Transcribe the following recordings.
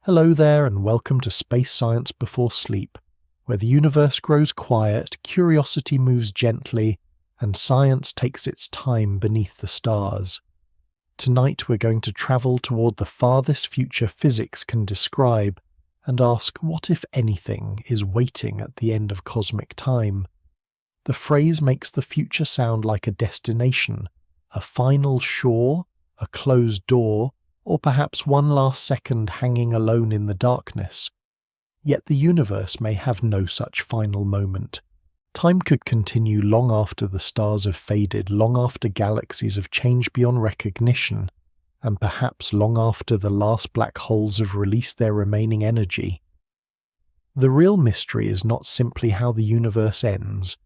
Hello there and welcome to Space Science Before Sleep, where the universe grows quiet, curiosity moves gently, and science takes its time beneath the stars. Tonight we're going to travel toward the farthest future physics can describe and ask what, if anything, is waiting at the end of cosmic time. The phrase makes the future sound like a destination, a final shore, a closed door, or perhaps one last second hanging alone in the darkness. Yet the universe may have no such final moment. Time could continue long after the stars have faded, long after galaxies have changed beyond recognition, and perhaps long after the last black holes have released their remaining energy. The real mystery is not simply how the universe ends,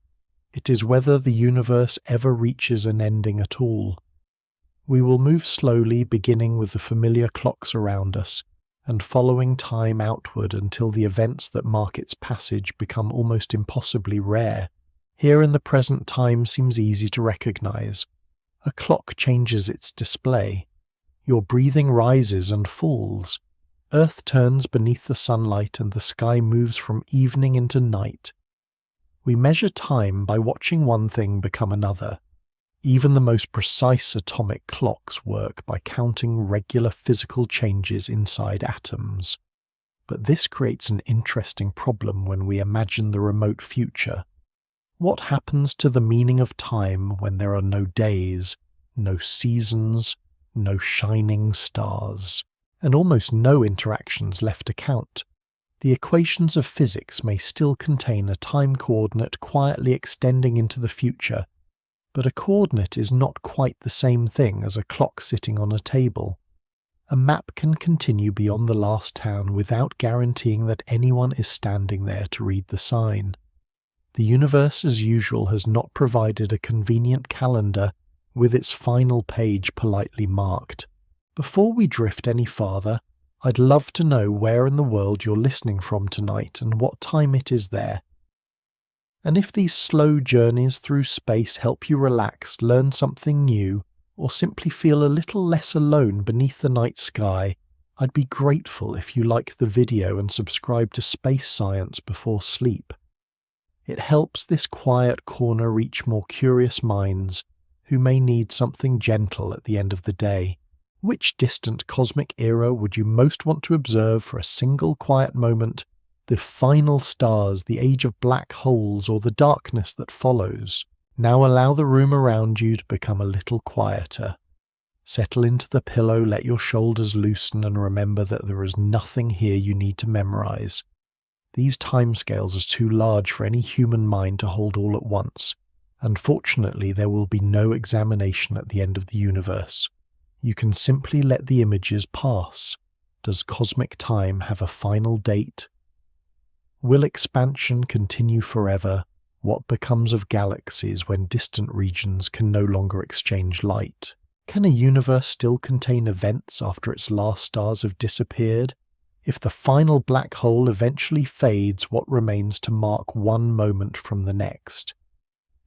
it is whether the universe ever reaches an ending at all. We will move slowly, beginning with the familiar clocks around us, and following time outward until the events that mark its passage become almost impossibly rare. Here in the present time seems easy to recognize. A clock changes its display. Your breathing rises and falls. Earth turns beneath the sunlight and the sky moves from evening into night. We measure time by watching one thing become another. Even the most precise atomic clocks work by counting regular physical changes inside atoms. But this creates an interesting problem when we imagine the remote future. What happens to the meaning of time when there are no days, no seasons, no shining stars, and almost no interactions left to count? The equations of physics may still contain a time coordinate quietly extending into the future, but a coordinate is not quite the same thing as a clock sitting on a table. A map can continue beyond the last town without guaranteeing that anyone is standing there to read the sign. The universe, as usual, has not provided a convenient calendar with its final page politely marked. Before we drift any farther, I'd love to know where in the world you're listening from tonight and what time it is there. And if these slow journeys through space help you relax, learn something new, or simply feel a little less alone beneath the night sky, I'd be grateful if you like the video and subscribe to Space Science Before Sleep. It helps this quiet corner reach more curious minds who may need something gentle at the end of the day. Which distant cosmic era would you most want to observe for a single quiet moment? The final stars, the age of black holes, or the darkness that follows? Now allow the room around you to become a little quieter. Settle into the pillow, let your shoulders loosen, and remember that there is nothing here you need to memorize. These timescales are too large for any human mind to hold all at once. Unfortunately, there will be no examination at the end of the universe. You can simply let the images pass. Does cosmic time have a final date? Will expansion continue forever? What becomes of galaxies when distant regions can no longer exchange light? Can a universe still contain events after its last stars have disappeared? If the final black hole eventually fades, what remains to mark one moment from the next?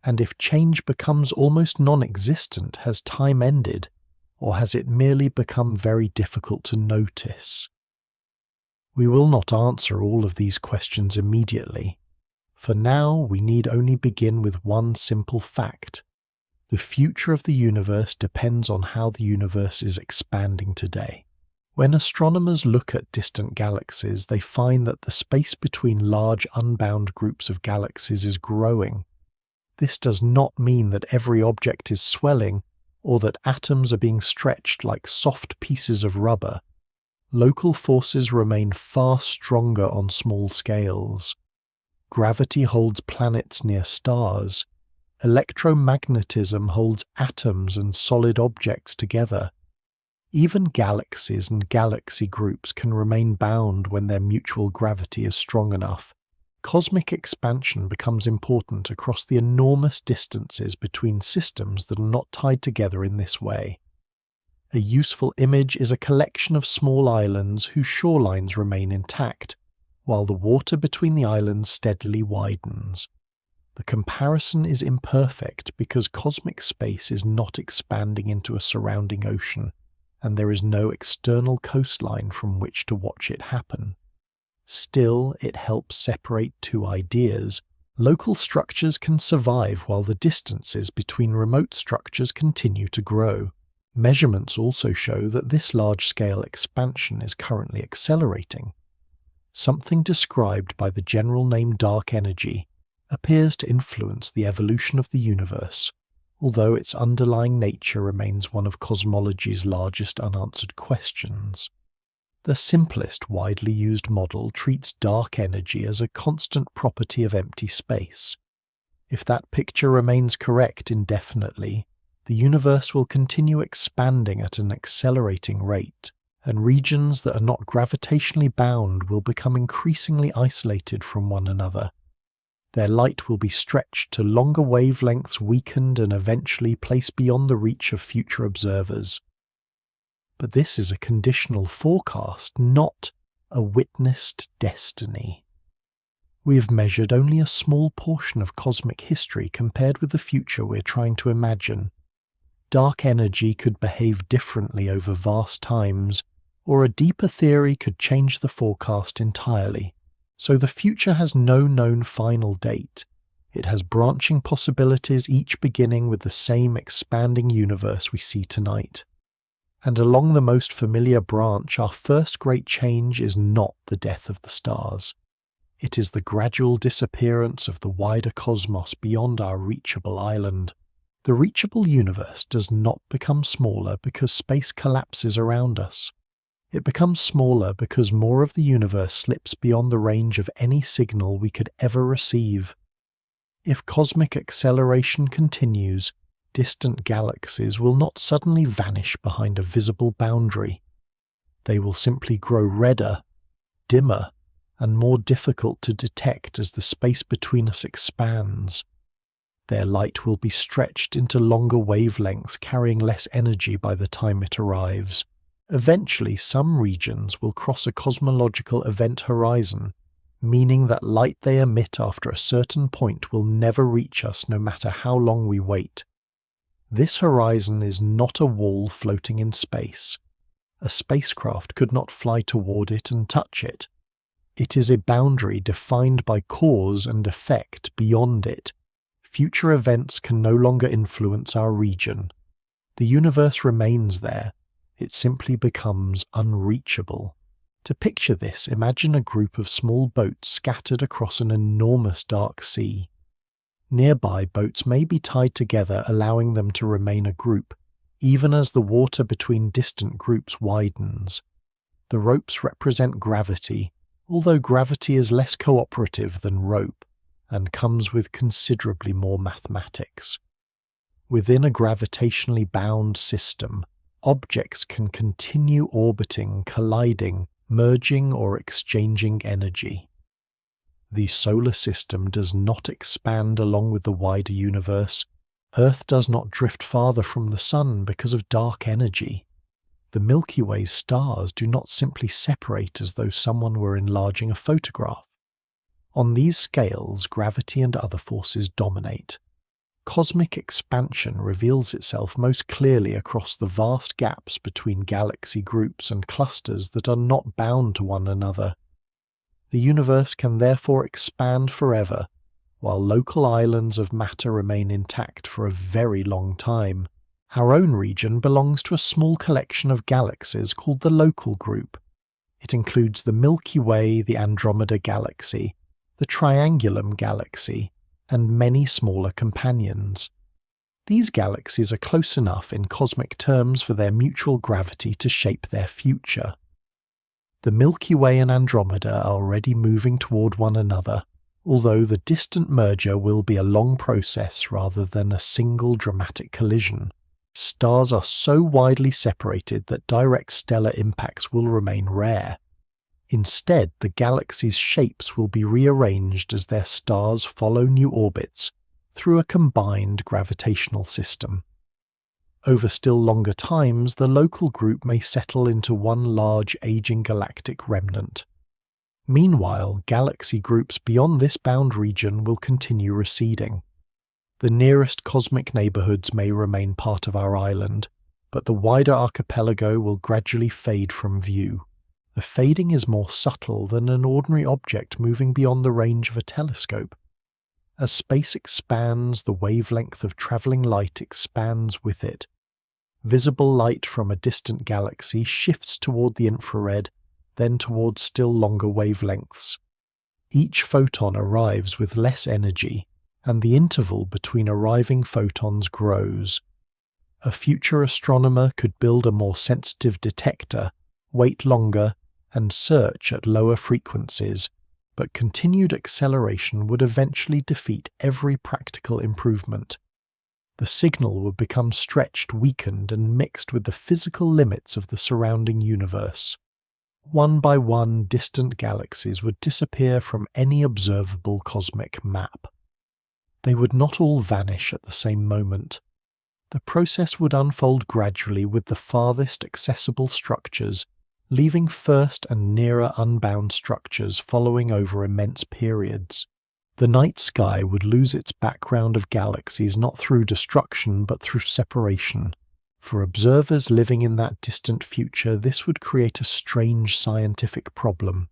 And if change becomes almost non-existent, has time ended? Or has it merely become very difficult to notice? We will not answer all of these questions immediately. For now, we need only begin with one simple fact. The future of the universe depends on how the universe is expanding today. When astronomers look at distant galaxies, they find that the space between large unbound groups of galaxies is growing. This does not mean that every object is swelling or that atoms are being stretched like soft pieces of rubber. Local forces remain far stronger on small scales. Gravity holds planets near stars. Electromagnetism holds atoms and solid objects together. Even galaxies and galaxy groups can remain bound when their mutual gravity is strong enough. Cosmic expansion becomes important across the enormous distances between systems that are not tied together in this way. A useful image is a collection of small islands whose shorelines remain intact, while the water between the islands steadily widens. The comparison is imperfect because cosmic space is not expanding into a surrounding ocean. and there is no external coastline from which to watch it happen. Still, it helps separate two ideas. Local structures can survive while the distances between remote structures continue to grow. Measurements also show that this large-scale expansion is currently accelerating. Something described by the general name dark energy appears to influence the evolution of the universe, although its underlying nature remains one of cosmology's largest unanswered questions. The simplest widely used model treats dark energy as a constant property of empty space. If that picture remains correct indefinitely, the universe will continue expanding at an accelerating rate, and regions that are not gravitationally bound will become increasingly isolated from one another. Their light will be stretched to longer wavelengths, weakened and eventually placed beyond the reach of future observers. But this is a conditional forecast, not a witnessed destiny. We have measured only a small portion of cosmic history compared with the future we're trying to imagine. Dark energy could behave differently over vast times, or a deeper theory could change the forecast entirely. So the future has no known final date. It has branching possibilities, each beginning with the same expanding universe we see tonight. And along the most familiar branch, our first great change is not the death of the stars. It is the gradual disappearance of the wider cosmos beyond our reachable island. The reachable universe does not become smaller because space collapses around us. It becomes smaller because more of the universe slips beyond the range of any signal we could ever receive. If cosmic acceleration continues, distant galaxies will not suddenly vanish behind a visible boundary. They will simply grow redder, dimmer, and more difficult to detect as the space between us expands. Their light will be stretched into longer wavelengths, carrying less energy by the time it arrives. Eventually, some regions will cross a cosmological event horizon, meaning that light they emit after a certain point will never reach us no matter how long we wait. This horizon is not a wall floating in space. A spacecraft could not fly toward it and touch it. It is a boundary defined by cause and effect. Beyond it, future events can no longer influence our region. The universe remains there. It simply becomes unreachable. To picture this, imagine a group of small boats scattered across an enormous dark sea. Nearby boats may be tied together, allowing them to remain a group, even as the water between distant groups widens. The ropes represent gravity, although gravity is less cooperative than rope, and comes with considerably more mathematics. Within a gravitationally bound system, objects can continue orbiting, colliding, merging or exchanging energy. The solar system does not expand along with the wider universe. Earth does not drift farther from the Sun because of dark energy. The Milky Way's stars do not simply separate as though someone were enlarging a photograph. On these scales, gravity and other forces dominate. Cosmic expansion reveals itself most clearly across the vast gaps between galaxy groups and clusters that are not bound to one another. The universe can therefore expand forever, while local islands of matter remain intact for a very long time. Our own region belongs to a small collection of galaxies called the Local Group. It includes the Milky Way, the Andromeda Galaxy, the Triangulum Galaxy, and many smaller companions. These galaxies are close enough in cosmic terms for their mutual gravity to shape their future. The Milky Way and Andromeda are already moving toward one another, although the distant merger will be a long process rather than a single dramatic collision. Stars are so widely separated that direct stellar impacts will remain rare. Instead, the galaxies' shapes will be rearranged as their stars follow new orbits through a combined gravitational system. Over still longer times, the local group may settle into one large aging galactic remnant. Meanwhile, galaxy groups beyond this bound region will continue receding. The nearest cosmic neighborhoods may remain part of our island, but the wider archipelago will gradually fade from view. The fading is more subtle than an ordinary object moving beyond the range of a telescope. As space expands, the wavelength of travelling light expands with it. Visible light from a distant galaxy shifts toward the infrared, then towards still longer wavelengths. Each photon arrives with less energy, and the interval between arriving photons grows. A future astronomer could build a more sensitive detector, wait longer, and search at lower frequencies, but continued acceleration would eventually defeat every practical improvement. The signal would become stretched, weakened, and mixed with the physical limits of the surrounding universe. One by one, distant galaxies would disappear from any observable cosmic map. They would not all vanish at the same moment. The process would unfold gradually with the farthest accessible structures, leaving first and nearer unbound structures following over immense periods. The night sky would lose its background of galaxies not through destruction but through separation. For observers living in that distant future, this would create a strange scientific problem.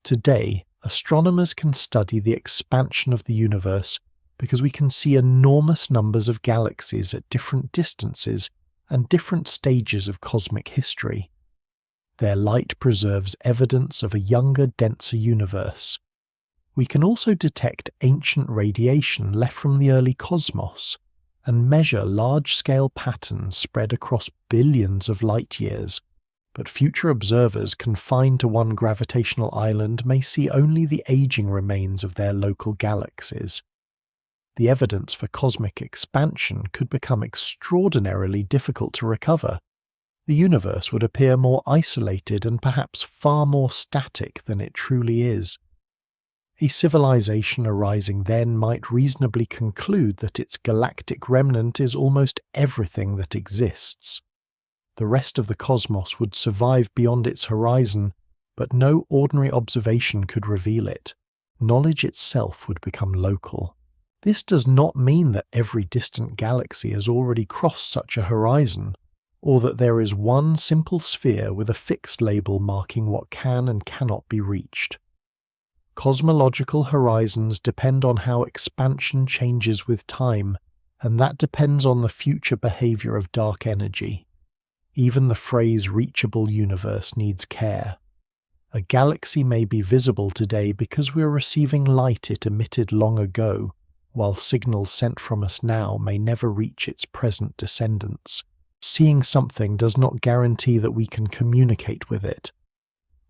Today, astronomers can study the expansion of the universe because we can see enormous numbers of galaxies at different distances and different stages of cosmic history. Their light preserves evidence of a younger, denser universe. We can also detect ancient radiation left from the early cosmos and measure large-scale patterns spread across billions of light-years, but future observers confined to one gravitational island may see only the aging remains of their local galaxies. The evidence for cosmic expansion could become extraordinarily difficult to recover. The universe would appear more isolated and perhaps far more static than it truly is. A civilization arising then might reasonably conclude that its galactic remnant is almost everything that exists. The rest of the cosmos would survive beyond its horizon, but no ordinary observation could reveal it. Knowledge itself would become local. This does not mean that every distant galaxy has already crossed such a horizon, or that there is one simple sphere with a fixed label marking what can and cannot be reached. Cosmological horizons depend on how expansion changes with time, and that depends on the future behavior of dark energy. Even the phrase reachable universe needs care. A galaxy may be visible today because we are receiving light it emitted long ago, while signals sent from us now may never reach its present descendants. Seeing something does not guarantee that we can communicate with it.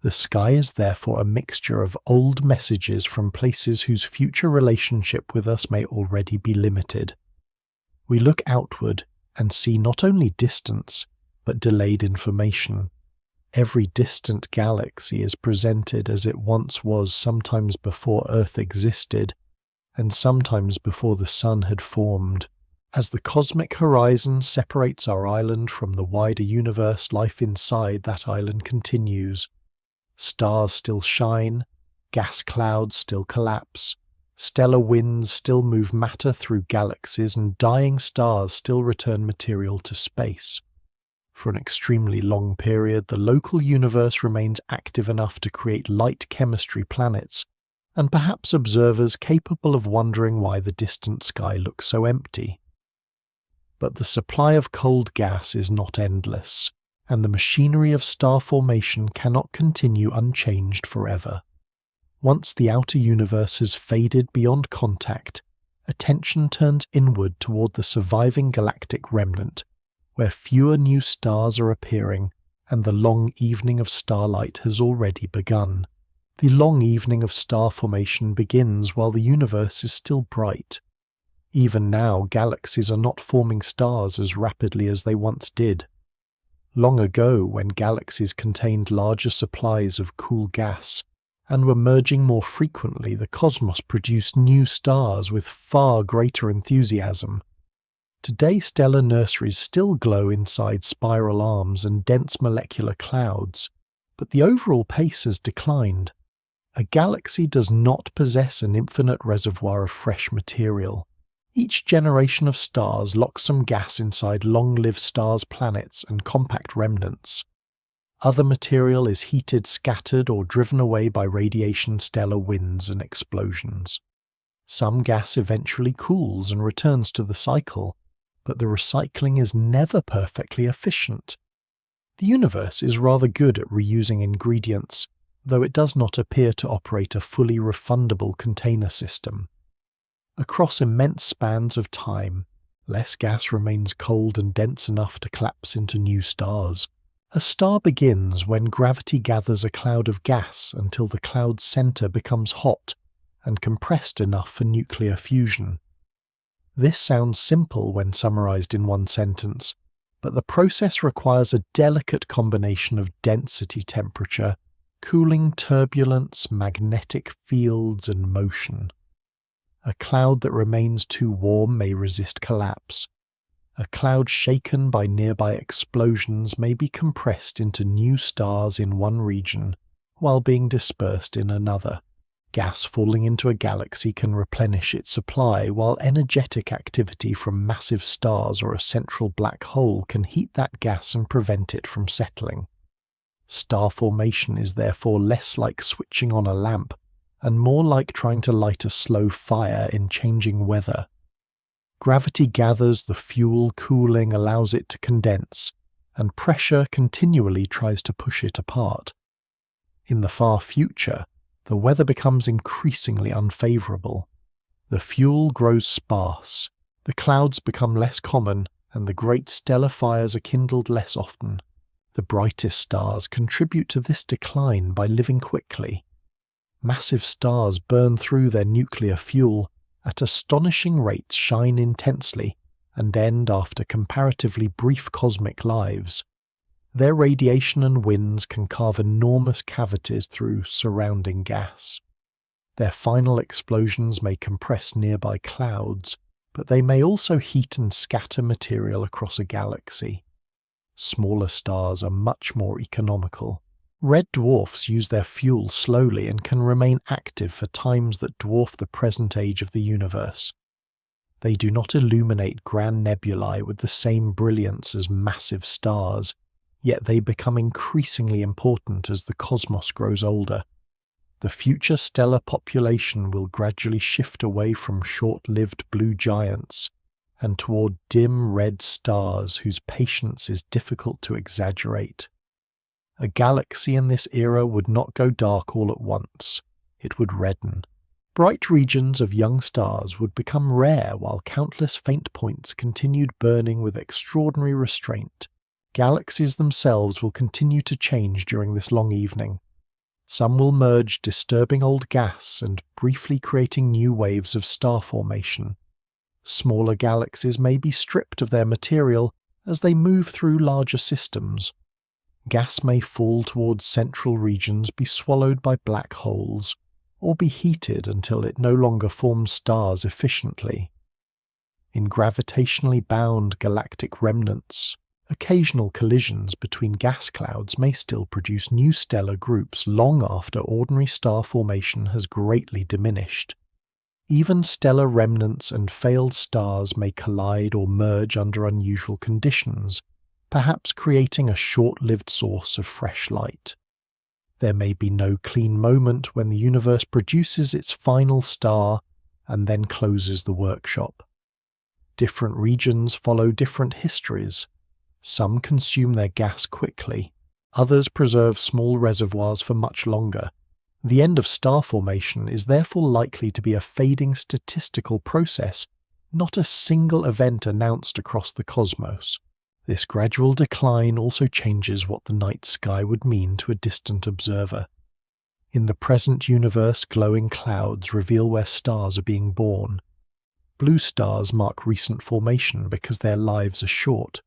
The sky is therefore a mixture of old messages from places whose future relationship with us may already be limited. We look outward and see not only distance, but delayed information. Every distant galaxy is presented as it once was, sometimes before Earth existed, and sometimes before the sun had formed. As the cosmic horizon separates our island from the wider universe, life inside that island continues. Stars still shine, gas clouds still collapse, stellar winds still move matter through galaxies, and dying stars still return material to space. For an extremely long period, the local universe remains active enough to create light chemistry planets, and perhaps observers capable of wondering why the distant sky looks so empty. But the supply of cold gas is not endless, and the machinery of star formation cannot continue unchanged forever. Once the outer universe has faded beyond contact, attention turns inward toward the surviving galactic remnant, where fewer new stars are appearing, and the long evening of starlight has already begun. The long evening of star formation begins while the universe is still bright. Even now, galaxies are not forming stars as rapidly as they once did. Long ago, when galaxies contained larger supplies of cool gas and were merging more frequently, the cosmos produced new stars with far greater enthusiasm. Today, stellar nurseries still glow inside spiral arms and dense molecular clouds, but the overall pace has declined. A galaxy does not possess an infinite reservoir of fresh material. Each generation of stars locks some gas inside long-lived stars' planets and compact remnants. Other material is heated, scattered, or driven away by radiation, stellar winds, and explosions. Some gas eventually cools and returns to the cycle, but the recycling is never perfectly efficient. The universe is rather good at reusing ingredients, though it does not appear to operate a fully refundable container system. Across immense spans of time, less gas remains cold and dense enough to collapse into new stars. A star begins when gravity gathers a cloud of gas until the cloud's center becomes hot and compressed enough for nuclear fusion. This sounds simple when summarized in one sentence, but the process requires a delicate combination of density, temperature, cooling, turbulence, magnetic fields, and motion. A cloud that remains too warm may resist collapse. A cloud shaken by nearby explosions may be compressed into new stars in one region while being dispersed in another. Gas falling into a galaxy can replenish its supply, while energetic activity from massive stars or a central black hole can heat that gas and prevent it from settling. Star formation is therefore less like switching on a lamp and more like trying to light a slow fire in changing weather. Gravity gathers the fuel, cooling allows it to condense, and pressure continually tries to push it apart. In the far future, the weather becomes increasingly unfavorable. The fuel grows sparse, the clouds become less common, and the great stellar fires are kindled less often. The brightest stars contribute to this decline by living quickly. Massive stars burn through their nuclear fuel at astonishing rates, shine intensely, and end after comparatively brief cosmic lives. Their radiation and winds can carve enormous cavities through surrounding gas. Their final explosions may compress nearby clouds, but they may also heat and scatter material across a galaxy. Smaller stars are much more economical. Red dwarfs use their fuel slowly and can remain active for times that dwarf the present age of the universe. They do not illuminate grand nebulae with the same brilliance as massive stars, yet they become increasingly important as the cosmos grows older. The future stellar population will gradually shift away from short-lived blue giants and toward dim red stars whose patience is difficult to exaggerate. A galaxy in this era would not go dark all at once. It would redden. Bright regions of young stars would become rare while countless faint points continued burning with extraordinary restraint. Galaxies themselves will continue to change during this long evening. Some will merge, disturbing old gas and briefly creating new waves of star formation. Smaller galaxies may be stripped of their material as they move through larger systems. Gas may fall towards central regions, be swallowed by black holes, or be heated until it no longer forms stars efficiently. In gravitationally bound galactic remnants, occasional collisions between gas clouds may still produce new stellar groups long after ordinary star formation has greatly diminished. Even stellar remnants and failed stars may collide or merge under unusual conditions, perhaps creating a short-lived source of fresh light. There may be no clean moment when the universe produces its final star and then closes the workshop. Different regions follow different histories. Some consume their gas quickly, others preserve small reservoirs for much longer. The end of star formation is therefore likely to be a fading statistical process, not a single event announced across the cosmos. This gradual decline also changes what the night sky would mean to a distant observer. In the present universe, glowing clouds reveal where stars are being born. Blue stars mark recent formation because their lives are short.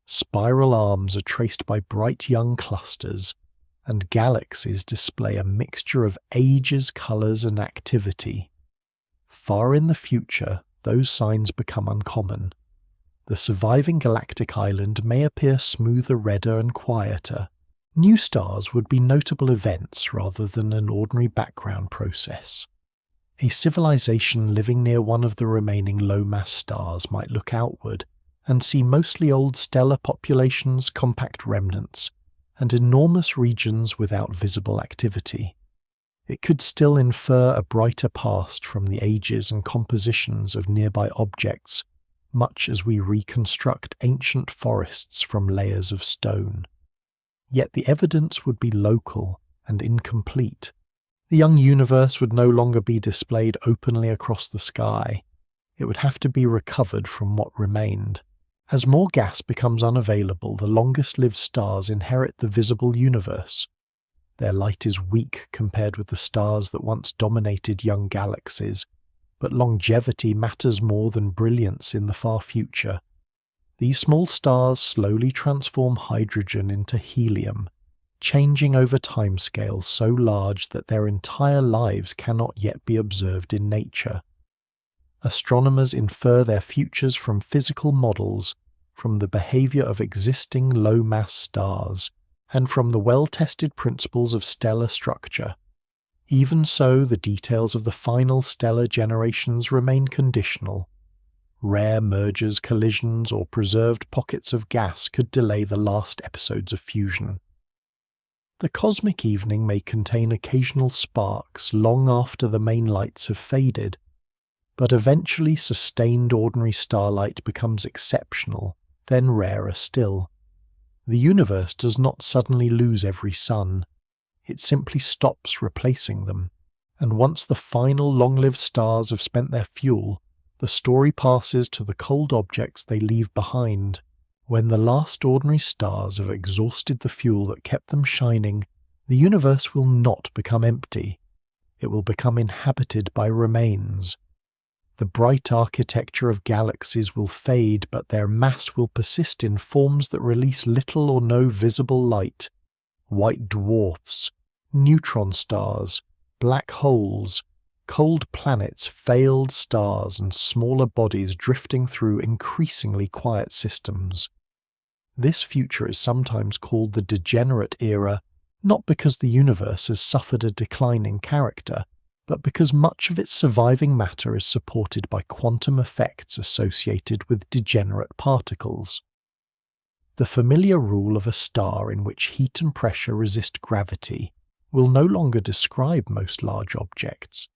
Spiral arms are traced by bright young clusters, and galaxies display a mixture of ages, colours, and activity. Far in the future, those signs become uncommon. The surviving galactic island may appear smoother, redder, and quieter. New stars would be notable events rather than an ordinary background process. A civilization living near one of the remaining low-mass stars might look outward and see mostly old stellar populations, compact remnants, and enormous regions without visible activity. It could still infer a brighter past from the ages and compositions of nearby objects, much as we reconstruct ancient forests from layers of stone. Yet the evidence would be local and incomplete. The young universe would no longer be displayed openly across the sky. It would have to be recovered from what remained. As more gas becomes unavailable, the longest-lived stars inherit the visible universe. Their light is weak compared with the stars that once dominated young galaxies, but longevity matters more than brilliance in the far future. These small stars slowly transform hydrogen into helium, changing over timescales so large that their entire lives cannot yet be observed in nature. Astronomers infer their futures from physical models, from the behavior of existing low-mass stars, and from the well-tested principles of stellar structure. Even so, the details of the final stellar generations remain conditional. Rare mergers, collisions, or preserved pockets of gas could delay the last episodes of fusion. The cosmic evening may contain occasional sparks long after the main lights have faded, but eventually sustained ordinary starlight becomes exceptional, then rarer still. The universe does not suddenly lose every sun. It simply stops replacing them, and once the final long-lived stars have spent their fuel, the story passes to the cold objects they leave behind. When the last ordinary stars have exhausted the fuel that kept them shining, the universe will not become empty. It will become inhabited by remains. The bright architecture of galaxies will fade, but their mass will persist in forms that release little or no visible light. White dwarfs, neutron stars, black holes, cold planets, failed stars, and smaller bodies drifting through increasingly quiet systems. This future is sometimes called the degenerate era, not because the universe has suffered a decline in character, but because much of its surviving matter is supported by quantum effects associated with degenerate particles. The familiar rule of a star in which heat and pressure resist gravity will no longer describe most large objects.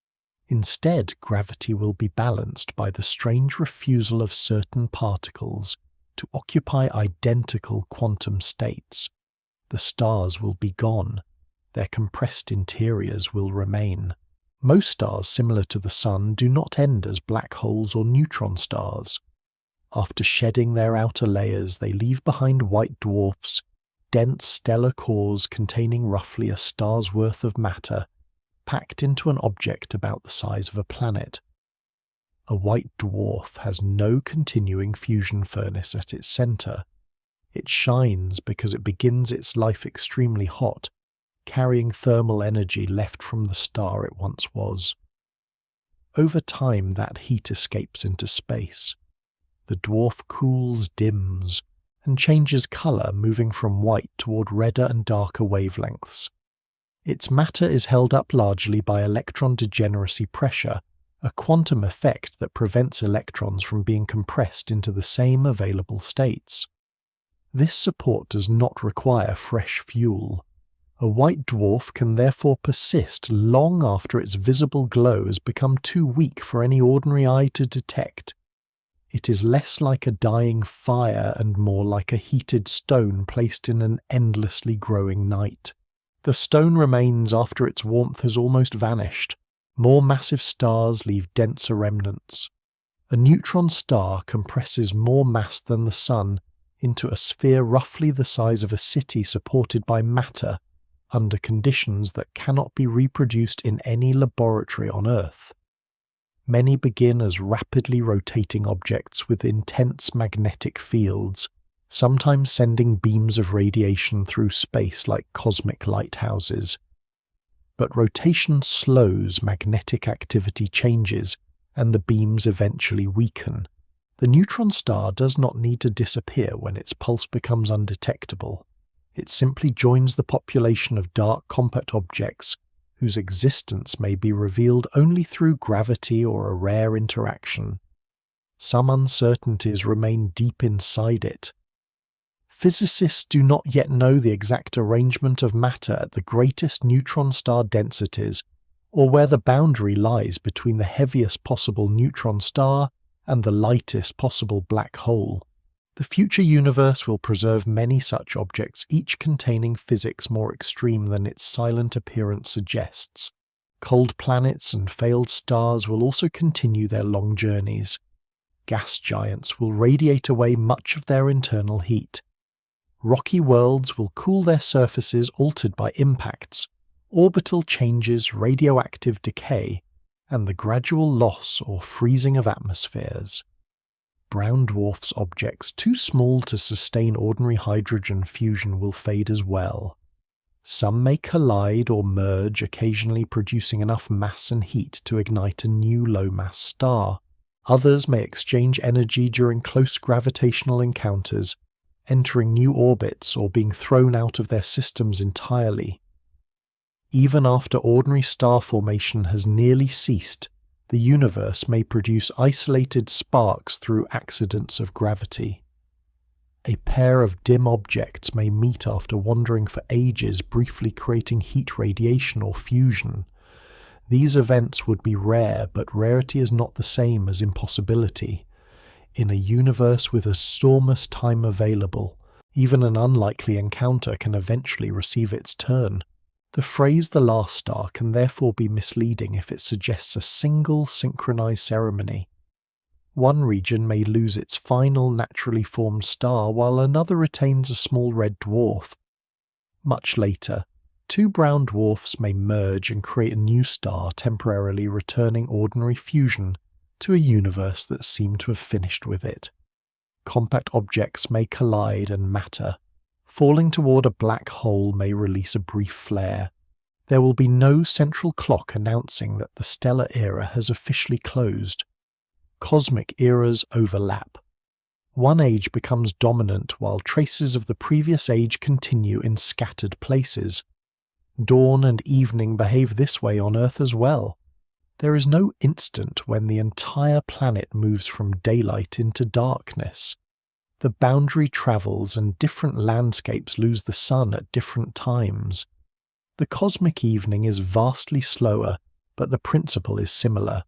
Instead, gravity will be balanced by the strange refusal of certain particles to occupy identical quantum states. The stars will be gone. Their compressed interiors will remain. Most stars similar to the Sun do not end as black holes or neutron stars. After shedding their outer layers, they leave behind white dwarfs, dense stellar cores containing roughly a star's worth of matter, packed into an object about the size of a planet. A white dwarf has no continuing fusion furnace at its center. It shines because it begins its life extremely hot, carrying thermal energy left from the star it once was. Over time, that heat escapes into space. The dwarf cools, dims, and changes color, moving from white toward redder and darker wavelengths. Its matter is held up largely by electron degeneracy pressure, a quantum effect that prevents electrons from being compressed into the same available states. This support does not require fresh fuel. A white dwarf can therefore persist long after its visible glow has become too weak for any ordinary eye to detect. It is less like a dying fire and more like a heated stone placed in an endlessly growing night. The stone remains after its warmth has almost vanished. More massive stars leave denser remnants. A neutron star compresses more mass than the Sun into a sphere roughly the size of a city supported by matter, under conditions that cannot be reproduced in any laboratory on Earth. Many begin as rapidly rotating objects with intense magnetic fields, sometimes sending beams of radiation through space like cosmic lighthouses. But rotation slows, magnetic activity changes, and the beams eventually weaken. The neutron star does not need to disappear when its pulse becomes undetectable. It simply joins the population of dark compact objects whose existence may be revealed only through gravity or a rare interaction. Some uncertainties remain deep inside it. Physicists do not yet know the exact arrangement of matter at the greatest neutron star densities, or where the boundary lies between the heaviest possible neutron star and the lightest possible black hole. The future universe will preserve many such objects, each containing physics more extreme than its silent appearance suggests. Cold planets and failed stars will also continue their long journeys. Gas giants will radiate away much of their internal heat. Rocky worlds will cool their surfaces altered by impacts, orbital changes, radioactive decay, and the gradual loss or freezing of atmospheres. Brown dwarfs objects too small to sustain ordinary hydrogen fusion will fade as well. Some may collide or merge, occasionally producing enough mass and heat to ignite a new low-mass star. Others may exchange energy during close gravitational encounters, entering new orbits or being thrown out of their systems entirely. Even after ordinary star formation has nearly ceased, the universe may produce isolated sparks through accidents of gravity. A pair of dim objects may meet after wandering for ages, briefly creating heat radiation or fusion. These events would be rare, but rarity is not the same as impossibility. In a universe with a stormous time available, even an unlikely encounter can eventually receive its turn. The phrase "the last star" can therefore be misleading if it suggests a single synchronized ceremony. One region may lose its final naturally formed star while another retains a small red dwarf. Much later, two brown dwarfs may merge and create a new star, temporarily returning ordinary fusion to a universe that seemed to have finished with it. Compact objects may collide and matter. Falling toward a black hole may release a brief flare. There will be no central clock announcing that the stellar era has officially closed. Cosmic eras overlap. One age becomes dominant while traces of the previous age continue in scattered places. Dawn and evening behave this way on Earth as well. There is no instant when the entire planet moves from daylight into darkness. The boundary travels and different landscapes lose the sun at different times. The cosmic evening is vastly slower, but the principle is similar.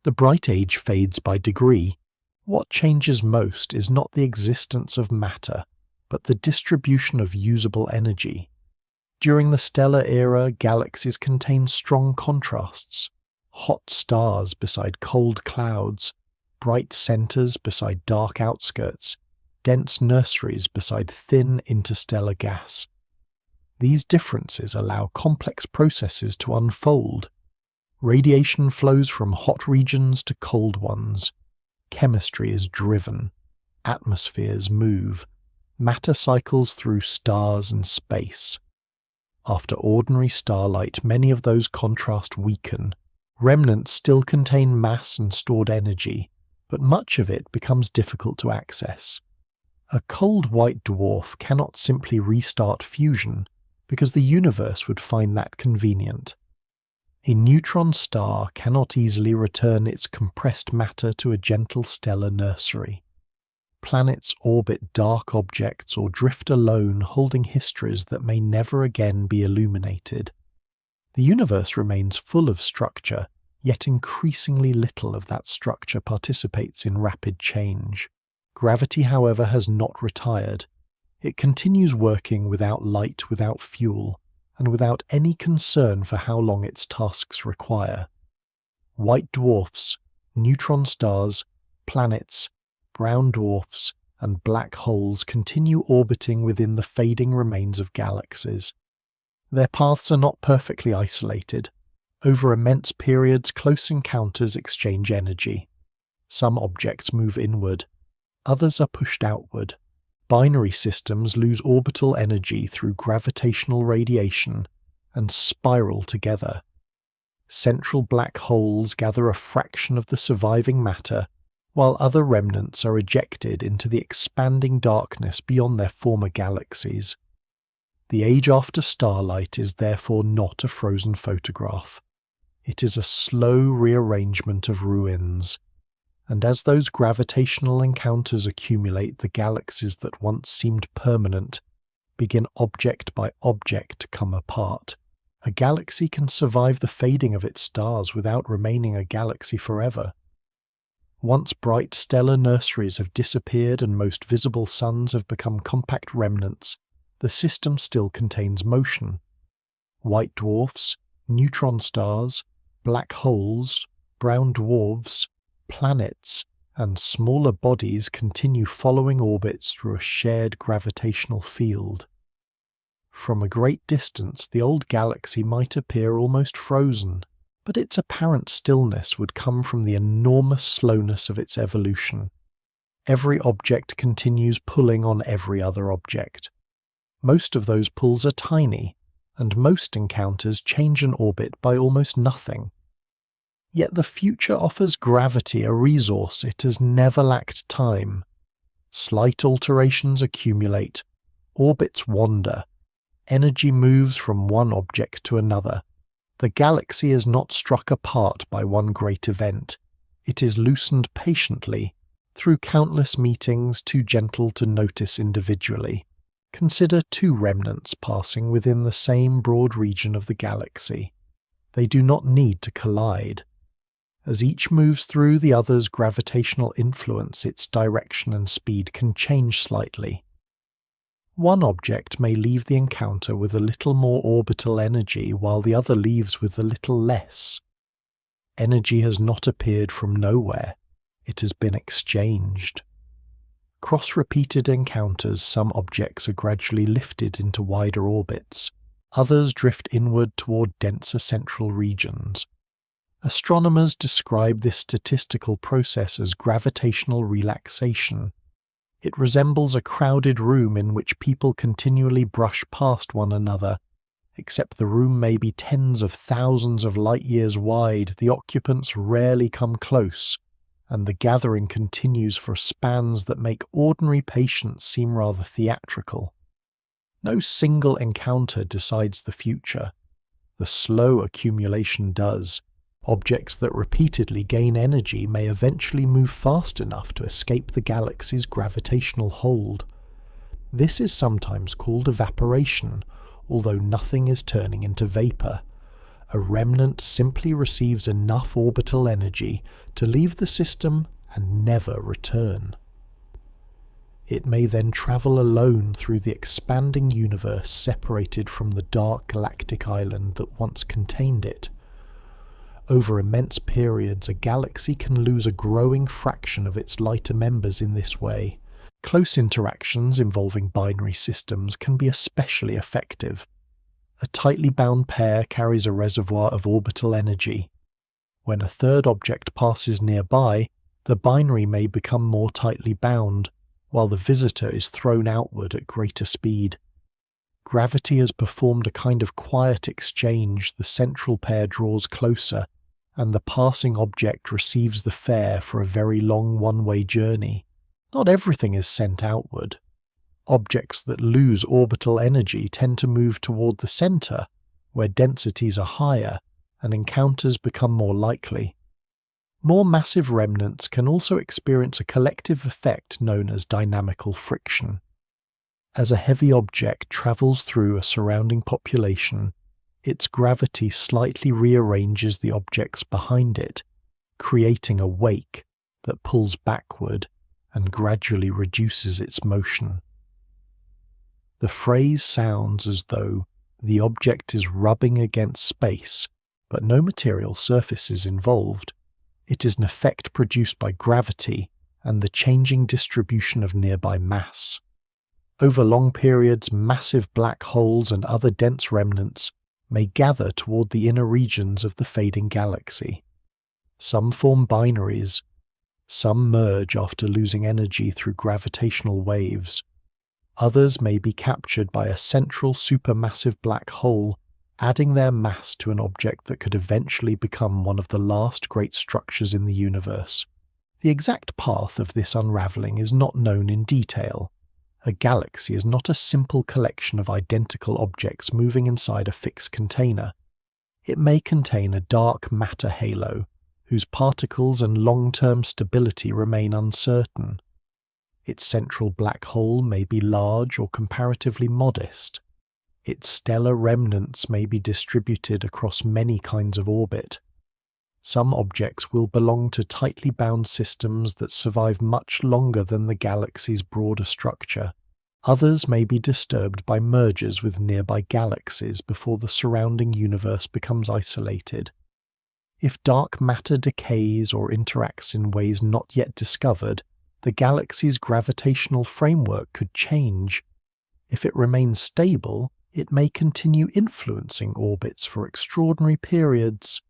The bright age fades by degree. What changes most is not the existence of matter, but the distribution of usable energy. During the stellar era, galaxies contain strong contrasts. Hot stars beside cold clouds, bright centers beside dark outskirts, dense nurseries beside thin interstellar gas. These differences allow complex processes to unfold. Radiation flows from hot regions to cold ones. Chemistry is driven. Atmospheres move. Matter cycles through stars and space. After ordinary starlight, many of those contrasts weaken. Remnants still contain mass and stored energy, but much of it becomes difficult to access. A cold white dwarf cannot simply restart fusion, because the universe would find that convenient. A neutron star cannot easily return its compressed matter to a gentle stellar nursery. Planets orbit dark objects or drift alone, holding histories that may never again be illuminated. The universe remains full of structure, yet increasingly little of that structure participates in rapid change. Gravity, however, has not retired. It continues working without light, without fuel, and without any concern for how long its tasks require. White dwarfs, neutron stars, planets, brown dwarfs, and black holes continue orbiting within the fading remains of galaxies. Their paths are not perfectly isolated. Over immense periods, close encounters exchange energy. Some objects move inward, others are pushed outward. Binary systems lose orbital energy through gravitational radiation and spiral together. Central black holes gather a fraction of the surviving matter, while other remnants are ejected into the expanding darkness beyond their former galaxies. The age after starlight is therefore not a frozen photograph. It is a slow rearrangement of ruins, and as those gravitational encounters accumulate, the galaxies that once seemed permanent begin object by object to come apart. A galaxy can survive the fading of its stars without remaining a galaxy forever. Once bright stellar nurseries have disappeared and most visible suns have become compact remnants, the system still contains motion. White dwarfs, neutron stars, black holes, brown dwarfs, planets, and smaller bodies continue following orbits through a shared gravitational field. From a great distance, the old galaxy might appear almost frozen, but its apparent stillness would come from the enormous slowness of its evolution. Every object continues pulling on every other object. Most of those pulls are tiny, and most encounters change an orbit by almost nothing. Yet the future offers gravity, a resource it has never lacked time. Slight alterations accumulate, orbits wander, energy moves from one object to another. The galaxy is not struck apart by one great event. It is loosened patiently, through countless meetings too gentle to notice individually. Consider two remnants passing within the same broad region of the galaxy. They do not need to collide. As each moves through the other's gravitational influence, its direction and speed can change slightly. One object may leave the encounter with a little more orbital energy, while the other leaves with a little less. Energy has not appeared from nowhere. It has been exchanged. Cross-repeated encounters, some objects are gradually lifted into wider orbits. Others drift inward toward denser central regions. Astronomers describe this statistical process as gravitational relaxation. It resembles a crowded room in which people continually brush past one another. Except the room may be tens of thousands of light-years wide, the occupants rarely come close, and the gathering continues for spans that make ordinary patience seem rather theatrical. No single encounter decides the future. The slow accumulation does. Objects that repeatedly gain energy may eventually move fast enough to escape the galaxy's gravitational hold. This is sometimes called evaporation, although nothing is turning into vapor. A remnant simply receives enough orbital energy to leave the system and never return. It may then travel alone through the expanding universe, separated from the dark galactic island that once contained it. Over immense periods, a galaxy can lose a growing fraction of its lighter members in this way. Close interactions involving binary systems can be especially effective. A tightly bound pair carries a reservoir of orbital energy. When a third object passes nearby, the binary may become more tightly bound, while the visitor is thrown outward at greater speed. Gravity has performed a kind of quiet exchange. The central pair draws closer, and the passing object receives the fare for a very long one-way journey. Not everything is sent outward. Objects that lose orbital energy tend to move toward the center, where densities are higher, and encounters become more likely. More massive remnants can also experience a collective effect known as dynamical friction. As a heavy object travels through a surrounding population, its gravity slightly rearranges the objects behind it, creating a wake that pulls backward and gradually reduces its motion. The phrase sounds as though the object is rubbing against space, but no material surface is involved. It is an effect produced by gravity and the changing distribution of nearby mass. Over long periods, massive black holes and other dense remnants may gather toward the inner regions of the fading galaxy. Some form binaries, some merge after losing energy through gravitational waves. Others may be captured by a central supermassive black hole, adding their mass to an object that could eventually become one of the last great structures in the universe. The exact path of this unraveling is not known in detail. A galaxy is not a simple collection of identical objects moving inside a fixed container. It may contain a dark matter halo, whose particles and long-term stability remain uncertain. Its central black hole may be large or comparatively modest. Its stellar remnants may be distributed across many kinds of orbit. Some objects will belong to tightly bound systems that survive much longer than the galaxy's broader structure. Others may be disturbed by mergers with nearby galaxies before the surrounding universe becomes isolated. If dark matter decays or interacts in ways not yet discovered, the galaxy's gravitational framework could change. If it remains stable, it may continue influencing orbits for extraordinary periods.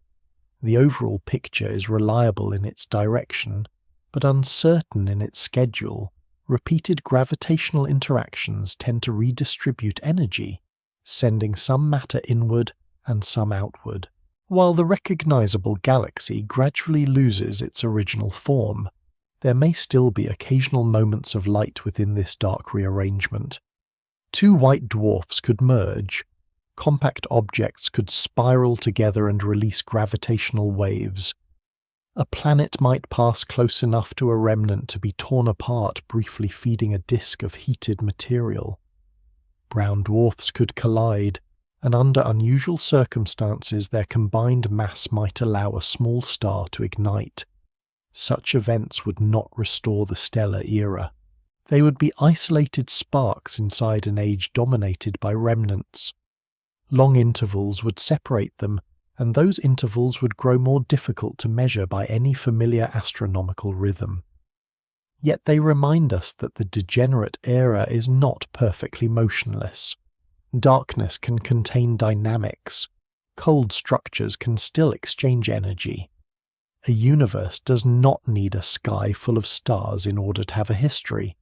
The overall picture is reliable in its direction, but uncertain in its schedule. Repeated gravitational interactions tend to redistribute energy, sending some matter inward and some outward, while the recognizable galaxy gradually loses its original form. There may still be occasional moments of light within this dark rearrangement. Two white dwarfs could merge. Compact objects could spiral together and release gravitational waves. A planet might pass close enough to a remnant to be torn apart, briefly feeding a disk of heated material. Brown dwarfs could collide, and under unusual circumstances their combined mass might allow a small star to ignite. Such events would not restore the stellar era. They would be isolated sparks inside an age dominated by remnants. Long intervals would separate them, and those intervals would grow more difficult to measure by any familiar astronomical rhythm. Yet they remind us that the degenerate era is not perfectly motionless. Darkness can contain dynamics. Cold structures can still exchange energy. A universe does not need a sky full of stars in order to have a history.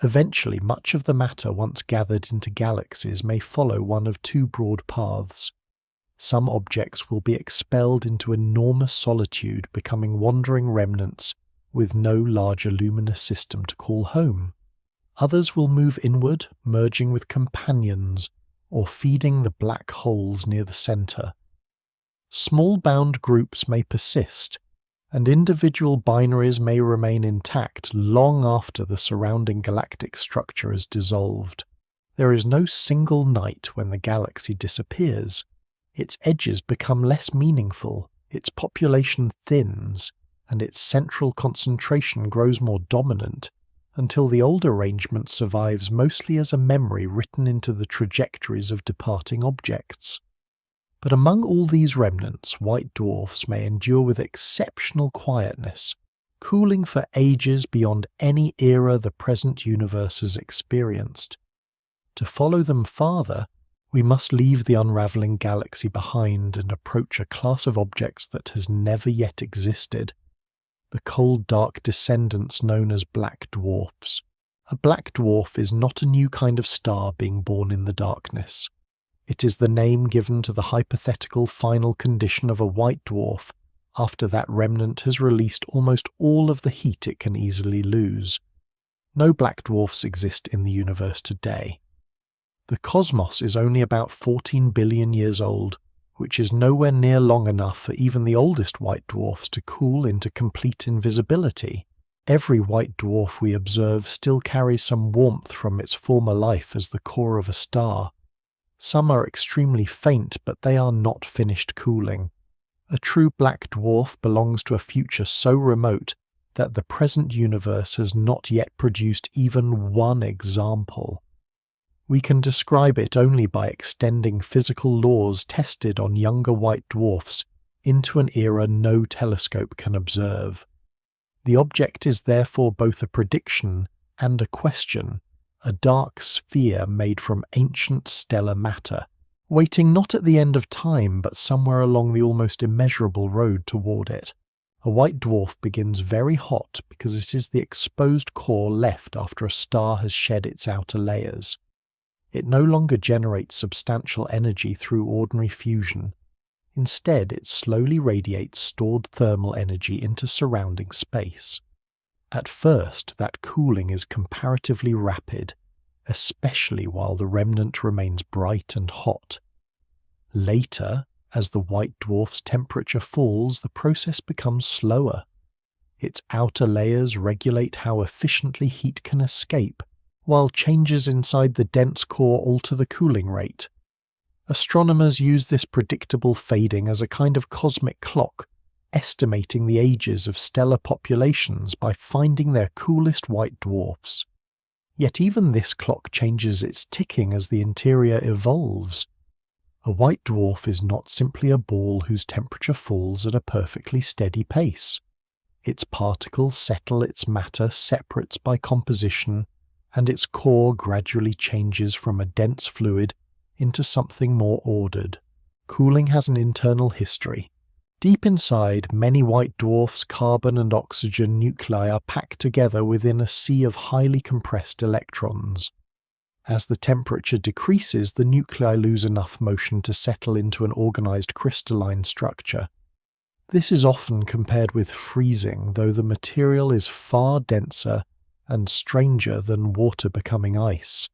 Eventually, much of the matter once gathered into galaxies may follow one of two broad paths. Some objects will be expelled into enormous solitude, becoming wandering remnants with no larger luminous system to call home. Others will move inward, merging with companions, or feeding the black holes near the center. Small bound groups may persist, and individual binaries may remain intact long after the surrounding galactic structure is dissolved. There is no single night when the galaxy disappears. Its edges become less meaningful, its population thins, and its central concentration grows more dominant, until the old arrangement survives mostly as a memory written into the trajectories of departing objects. But among all these remnants, white dwarfs may endure with exceptional quietness, cooling for ages beyond any era the present universe has experienced. To follow them farther, we must leave the unravelling galaxy behind and approach a class of objects that has never yet existed, the cold dark descendants known as black dwarfs. A black dwarf is not a new kind of star being born in the darkness. It is the name given to the hypothetical final condition of a white dwarf after that remnant has released almost all of the heat it can easily lose. No black dwarfs exist in the universe today. The cosmos is only about 14 billion years old, which is nowhere near long enough for even the oldest white dwarfs to cool into complete invisibility. Every white dwarf we observe still carries some warmth from its former life as the core of a star. Some are extremely faint, but they are not finished cooling. A true black dwarf belongs to a future so remote that the present universe has not yet produced even one example. We can describe it only by extending physical laws tested on younger white dwarfs into an era no telescope can observe. The object is therefore both a prediction and a question, a dark sphere made from ancient stellar matter, waiting not at the end of time but somewhere along the almost immeasurable road toward it. A white dwarf begins very hot because it is the exposed core left after a star has shed its outer layers. It no longer generates substantial energy through ordinary fusion. Instead, it slowly radiates stored thermal energy into surrounding space. At first, that cooling is comparatively rapid. especially while the remnant remains bright and hot. Later, as the white dwarf's temperature falls, the process becomes slower. Its outer layers regulate how efficiently heat can escape, while changes inside the dense core alter the cooling rate. Astronomers use this predictable fading as a kind of cosmic clock, estimating the ages of stellar populations by finding their coolest white dwarfs. Yet even this clock changes its ticking as the interior evolves. A white dwarf is not simply a ball whose temperature falls at a perfectly steady pace. Its particles settle its matter separates by composition, and its core gradually changes from a dense fluid into something more ordered. Cooling has an internal history. Deep inside, many white dwarfs' carbon and oxygen nuclei are packed together within a sea of highly compressed electrons. As the temperature decreases, the nuclei lose enough motion to settle into an organized crystalline structure. This is often compared with freezing, though the material is far denser and stranger than water becoming ice.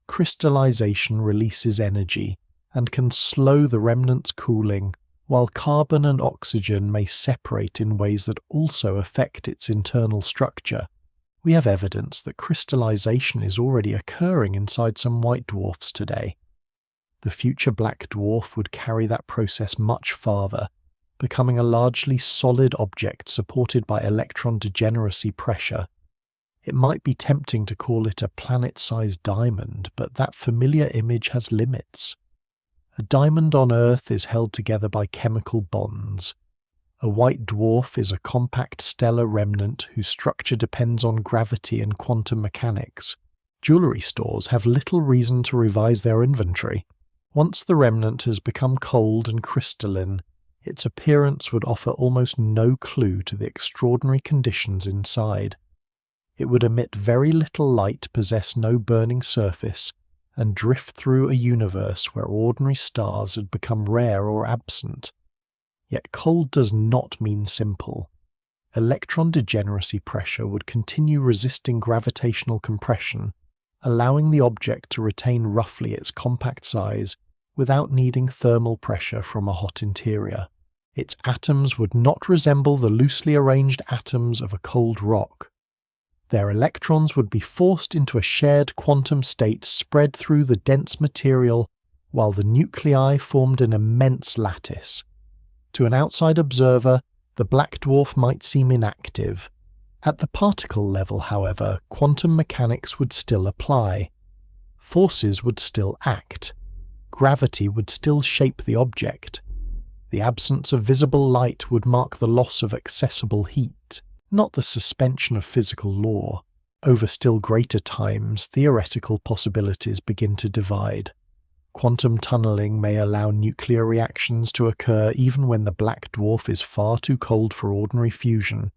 Crystallization releases energy and can slow the remnant's cooling, while carbon and oxygen may separate in ways that also affect its internal structure. We have evidence that crystallization is already occurring inside some white dwarfs today. The future black dwarf would carry that process much farther, becoming a largely solid object supported by electron degeneracy pressure. It might be tempting to call it a planet-sized diamond, but that familiar image has limits. A diamond on Earth is held together by chemical bonds. A white dwarf is a compact stellar remnant whose structure depends on gravity and quantum mechanics. Jewelry stores have little reason to revise their inventory. Once the remnant has become cold and crystalline, its appearance would offer almost no clue to the extraordinary conditions inside. It would emit very little light, possess no burning surface, and drift through a universe where ordinary stars had become rare or absent. Yet cold does not mean simple. Electron degeneracy pressure would continue resisting gravitational compression, allowing the object to retain roughly its compact size without needing thermal pressure from a hot interior. Its atoms would not resemble the loosely arranged atoms of a cold rock. Their electrons would be forced into a shared quantum state spread through the dense material, while the nuclei formed an immense lattice. To an outside observer, the black dwarf might seem inactive. At the particle level, however, quantum mechanics would still apply. Forces would still act. Gravity would still shape the object. The absence of visible light would mark the loss of accessible heat, not the suspension of physical law. Over still greater times, theoretical possibilities begin to divide. Quantum tunneling may allow nuclear reactions to occur even when the black dwarf is far too cold for ordinary fusion.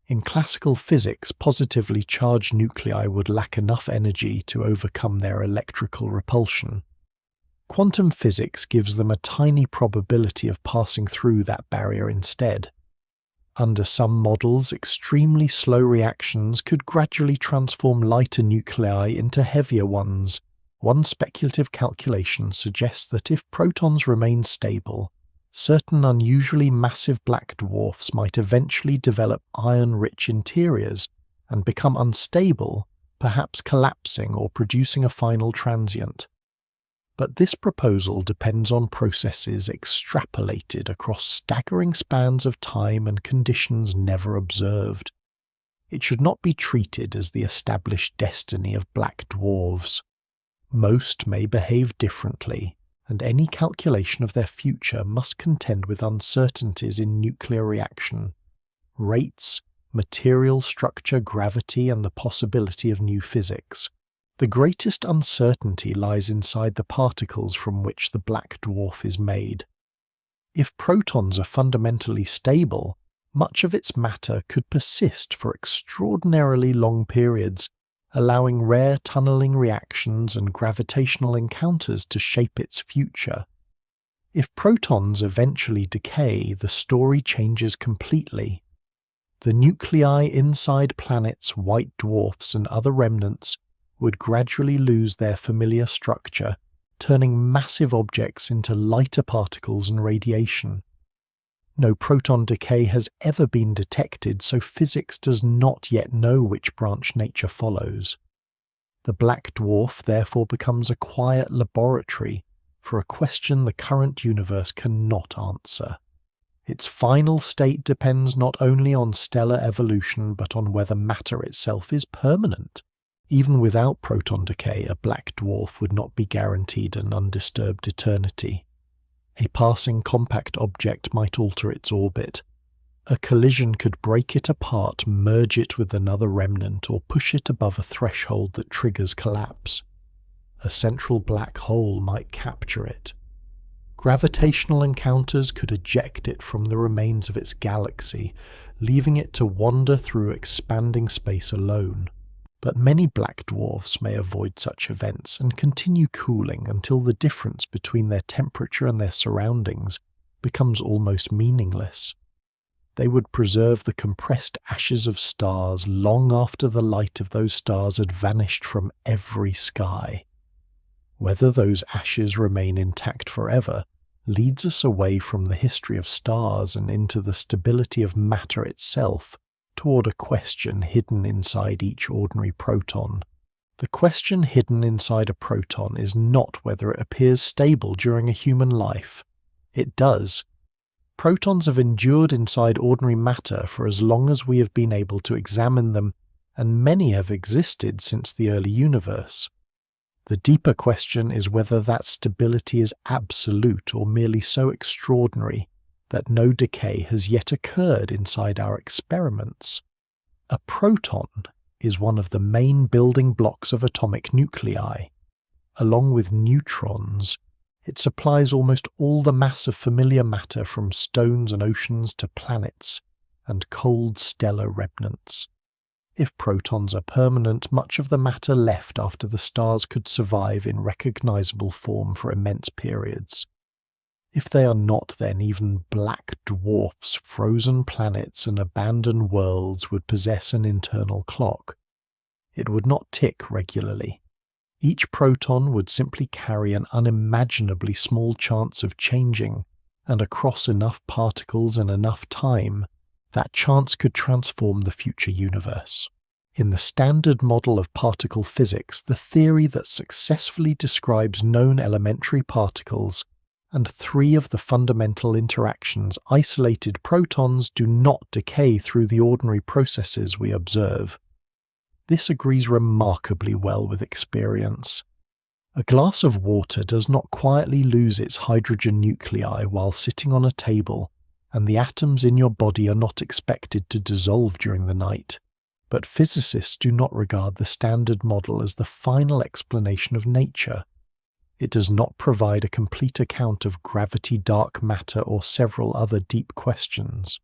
In classical physics, positively charged nuclei would lack enough energy to overcome their electrical repulsion. Quantum physics gives them a tiny probability of passing through that barrier instead. Under some models, extremely slow reactions could gradually transform lighter nuclei into heavier ones. One speculative calculation suggests that if protons remain stable, certain unusually massive black dwarfs might eventually develop iron-rich interiors and become unstable, perhaps collapsing or producing a final transient. But this proposal depends on processes extrapolated across staggering spans of time and conditions never observed. It should not be treated as the established destiny of black dwarves. Most may behave differently, and any calculation of their future must contend with uncertainties in nuclear reaction, rates, material structure, gravity, and the possibility of new physics. The greatest uncertainty lies inside the particles from which the black dwarf is made. If protons are fundamentally stable, much of its matter could persist for extraordinarily long periods, allowing rare tunneling reactions and gravitational encounters to shape its future. If protons eventually decay, the story changes completely. The nuclei inside planets, white dwarfs, and other remnants would gradually lose their familiar structure, turning massive objects into lighter particles and radiation. No proton decay has ever been detected, so physics does not yet know which branch nature follows. The black dwarf therefore becomes a quiet laboratory for a question the current universe cannot answer. Its final state depends not only on stellar evolution but on whether matter itself is permanent. Even without proton decay, a black dwarf would not be guaranteed an undisturbed eternity. A passing compact object might alter its orbit. A collision could break it apart, merge it with another remnant, or push it above a threshold that triggers collapse. A central black hole might capture it. Gravitational encounters could eject it from the remains of its galaxy, leaving it to wander through expanding space alone. But many black dwarfs may avoid such events and continue cooling until the difference between their temperature and their surroundings becomes almost meaningless. They would preserve the compressed ashes of stars long after the light of those stars had vanished from every sky. Whether those ashes remain intact forever leads us away from the history of stars and into the stability of matter itself, toward a question hidden inside each ordinary proton. The question hidden inside a proton is not whether it appears stable during a human life. It does. Protons have endured inside ordinary matter for as long as we have been able to examine them, and many have existed since the early universe. The deeper question is whether that stability is absolute or merely so extraordinary that no decay has yet occurred inside our experiments. A proton is one of the main building blocks of atomic nuclei. Along with neutrons, it supplies almost all the mass of familiar matter from stones and oceans to planets and cold stellar remnants. If protons are permanent, much of the matter left after the stars could survive in recognizable form for immense periods. If they are not, then even black dwarfs, frozen planets, and abandoned worlds would possess an internal clock. It would not tick regularly. Each proton would simply carry an unimaginably small chance of changing, and across enough particles and enough time, that chance could transform the future universe. In the standard model of particle physics, the theory that successfully describes known elementary particles and three of the fundamental interactions, isolated protons do not decay through the ordinary processes we observe. This agrees remarkably well with experience. A glass of water does not quietly lose its hydrogen nuclei while sitting on a table, and the atoms in your body are not expected to dissolve during the night. But physicists do not regard the standard model as the final explanation of nature. It does not provide a complete account of gravity, dark matter, or several other deep questions.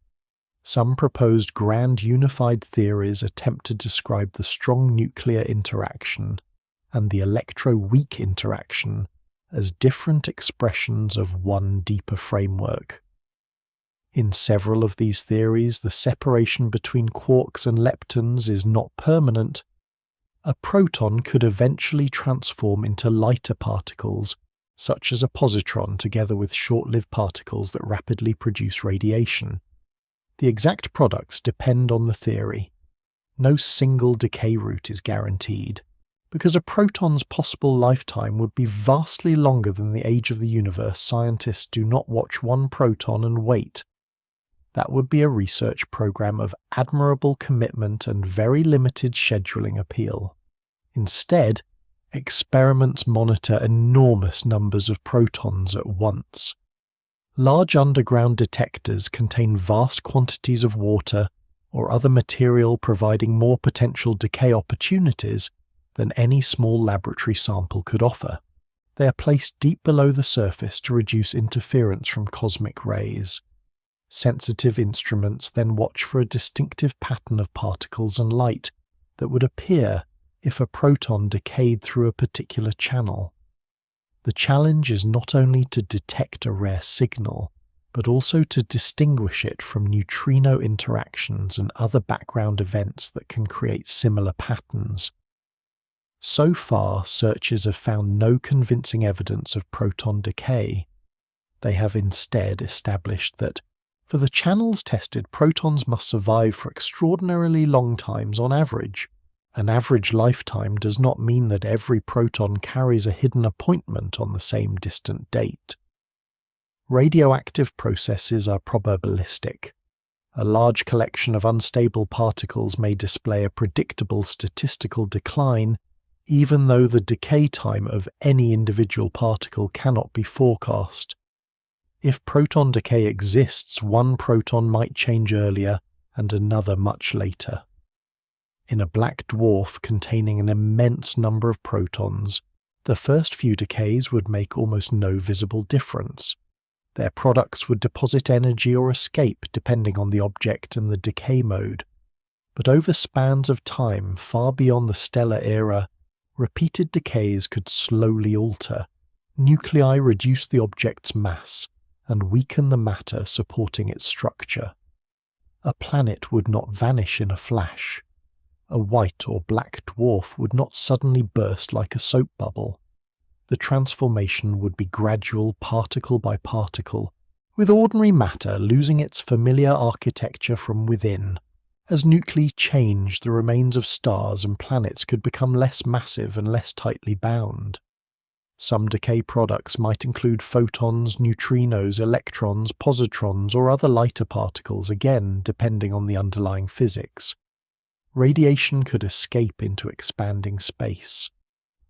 Some proposed grand unified theories attempt to describe the strong nuclear interaction and the electro-weak interaction as different expressions of one deeper framework. In several of these theories, the separation between quarks and leptons is not permanent. A proton could eventually transform into lighter particles, such as a positron, together with short-lived particles that rapidly produce radiation. The exact products depend on the theory. No single decay route is guaranteed, because a proton's possible lifetime would be vastly longer than the age of the universe. Scientists do not watch one proton and wait. That would be a research program of admirable commitment and very limited scheduling appeal. Instead, experiments monitor enormous numbers of protons at once. Large underground detectors contain vast quantities of water or other material, providing more potential decay opportunities than any small laboratory sample could offer. They are placed deep below the surface to reduce interference from cosmic rays. Sensitive instruments then watch for a distinctive pattern of particles and light that would appear if a proton decayed through a particular channel. The challenge is not only to detect a rare signal, but also to distinguish it from neutrino interactions and other background events that can create similar patterns. So far, searchers have found no convincing evidence of proton decay. They have instead established that, for the channels tested, protons must survive for extraordinarily long times on average. An average lifetime does not mean that every proton carries a hidden appointment on the same distant date. Radioactive processes are probabilistic. A large collection of unstable particles may display a predictable statistical decline, even though the decay time of any individual particle cannot be forecast. If proton decay exists, one proton might change earlier and another much later. In a black dwarf containing an immense number of protons, the first few decays would make almost no visible difference. Their products would deposit energy or escape depending on the object and the decay mode. But over spans of time far beyond the stellar era, repeated decays could slowly alter. Nuclei reduce the object's mass and weaken the matter supporting its structure. A planet would not vanish in a flash. A white or black dwarf would not suddenly burst like a soap bubble. The transformation would be gradual, particle by particle, with ordinary matter losing its familiar architecture from within. As nuclei change, the remains of stars and planets could become less massive and less tightly bound. Some decay products might include photons, neutrinos, electrons, positrons, or other lighter particles, again depending on the underlying physics. Radiation could escape into expanding space.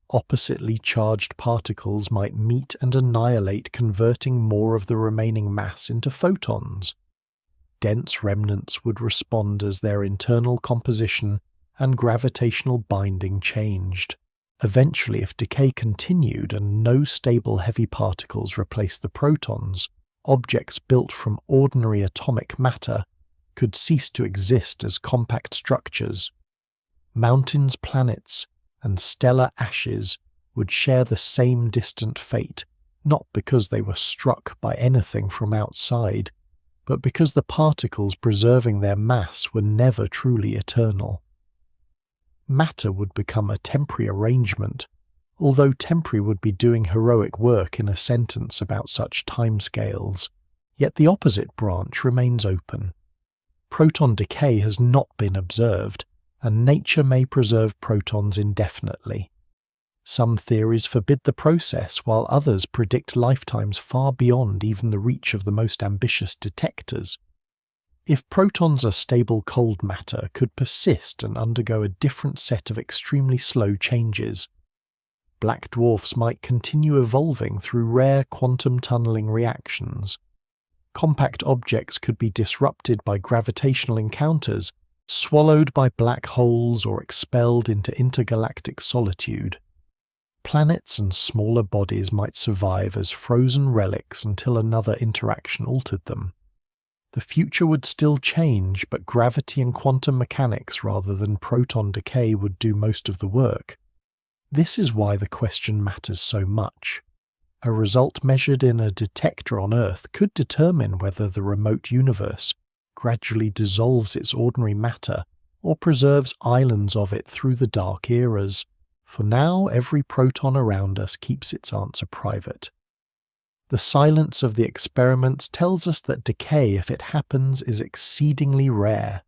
Oppositely charged particles might meet and annihilate, converting more of the remaining mass into photons. Dense remnants would respond as their internal composition and gravitational binding changed. Eventually, if decay continued and no stable heavy particles replaced the protons, objects built from ordinary atomic matter could cease to exist as compact structures. Mountains, planets, and stellar ashes would share the same distant fate, not because they were struck by anything from outside, but because the particles preserving their mass were never truly eternal. Matter would become a temporary arrangement, although temporary would be doing heroic work in a sentence about such timescales, yet the opposite branch remains open. Proton decay has not been observed, and nature may preserve protons indefinitely. Some theories forbid the process, while others predict lifetimes far beyond even the reach of the most ambitious detectors. If protons are stable cold matter, could persist and undergo a different set of extremely slow changes. Black dwarfs might continue evolving through rare quantum tunneling reactions. Compact objects could be disrupted by gravitational encounters, swallowed by black holes or expelled into intergalactic solitude. Planets and smaller bodies might survive as frozen relics until another interaction altered them. The future would still change, but gravity and quantum mechanics rather than proton decay would do most of the work. This is why the question matters so much. A result measured in a detector on Earth could determine whether the remote universe gradually dissolves its ordinary matter or preserves islands of it through the dark eras. For now, every proton around us keeps its answer private. The silence of the experiments tells us that decay, if it happens, is exceedingly rare.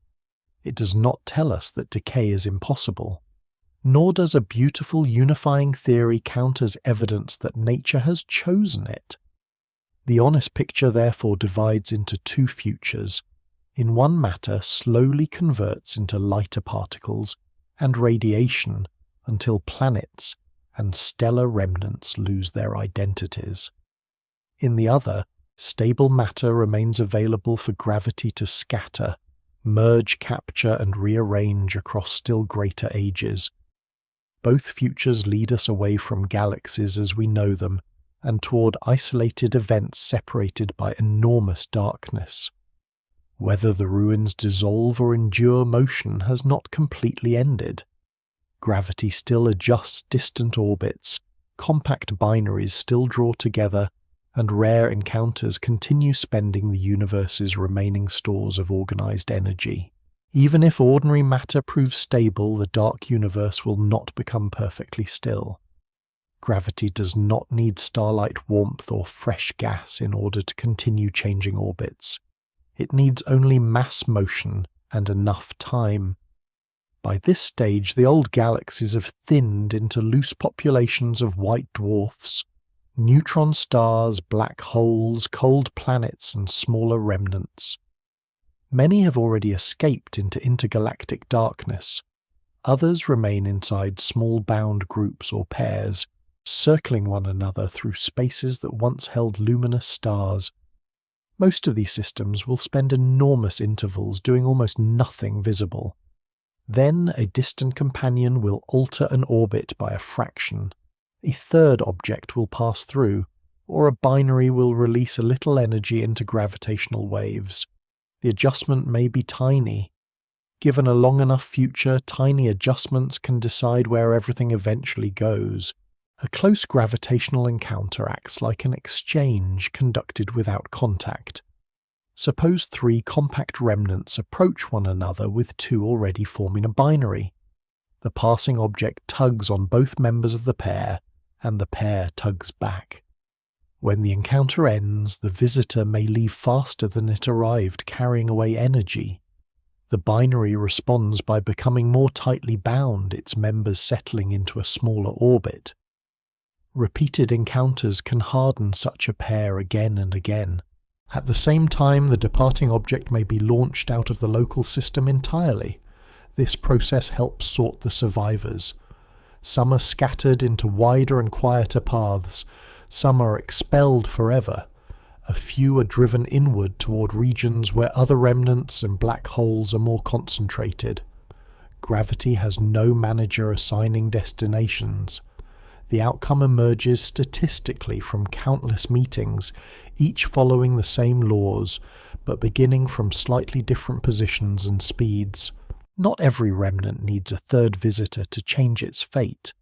It does not tell us that decay is impossible. Nor does a beautiful unifying theory count as evidence that nature has chosen it. The honest picture therefore divides into two futures. In one, matter slowly converts into lighter particles and radiation until planets and stellar remnants lose their identities. In the other, stable matter remains available for gravity to scatter, merge, capture, and rearrange across still greater ages. Both futures lead us away from galaxies as we know them and toward isolated events separated by enormous darkness. Whether the ruins dissolve or endure motion has not completely ended. Gravity still adjusts distant orbits, compact binaries still draw together, and rare encounters continue spending the universe's remaining stores of organized energy. Even if ordinary matter proves stable, the dark universe will not become perfectly still. Gravity does not need starlight warmth or fresh gas in order to continue changing orbits. It needs only mass motion and enough time. By this stage, the old galaxies have thinned into loose populations of white dwarfs, neutron stars, black holes, cold planets, and smaller remnants. Many have already escaped into intergalactic darkness. Others remain inside small bound groups or pairs, circling one another through spaces that once held luminous stars. Most of these systems will spend enormous intervals doing almost nothing visible. Then a distant companion will alter an orbit by a fraction. A third object will pass through, or a binary will release a little energy into gravitational waves. The adjustment may be tiny. Given a long enough future, tiny adjustments can decide where everything eventually goes. A close gravitational encounter acts like an exchange conducted without contact. Suppose three compact remnants approach one another with two already forming a binary. The passing object tugs on both members of the pair, and the pair tugs back. When the encounter ends, the visitor may leave faster than it arrived, carrying away energy. The binary responds by becoming more tightly bound, its members settling into a smaller orbit. Repeated encounters can harden such a pair again and again. At the same time, the departing object may be launched out of the local system entirely. This process helps sort the survivors. Some are scattered into wider and quieter paths. Some are expelled forever. A few are driven inward toward regions where other remnants and black holes are more concentrated. Gravity has no manager assigning destinations. The outcome emerges statistically from countless meetings, each following the same laws, but beginning from slightly different positions and speeds. Not every remnant needs a third visitor to change its fate.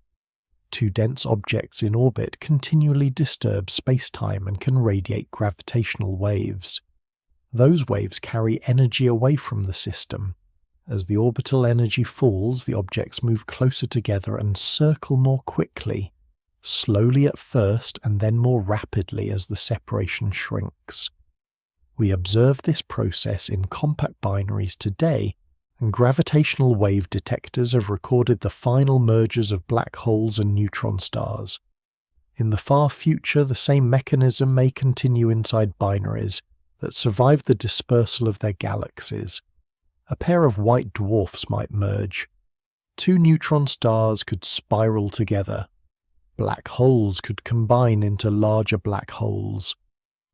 Two dense objects in orbit continually disturb space-time and can radiate gravitational waves. Those waves carry energy away from the system. As the orbital energy falls, the objects move closer together and circle more quickly, slowly at first and then more rapidly as the separation shrinks. We observe this process in compact binaries today, and gravitational wave detectors have recorded the final mergers of black holes and neutron stars. In the far future, the same mechanism may continue inside binaries that survive the dispersal of their galaxies. A pair of white dwarfs might merge. Two neutron stars could spiral together. Black holes could combine into larger black holes.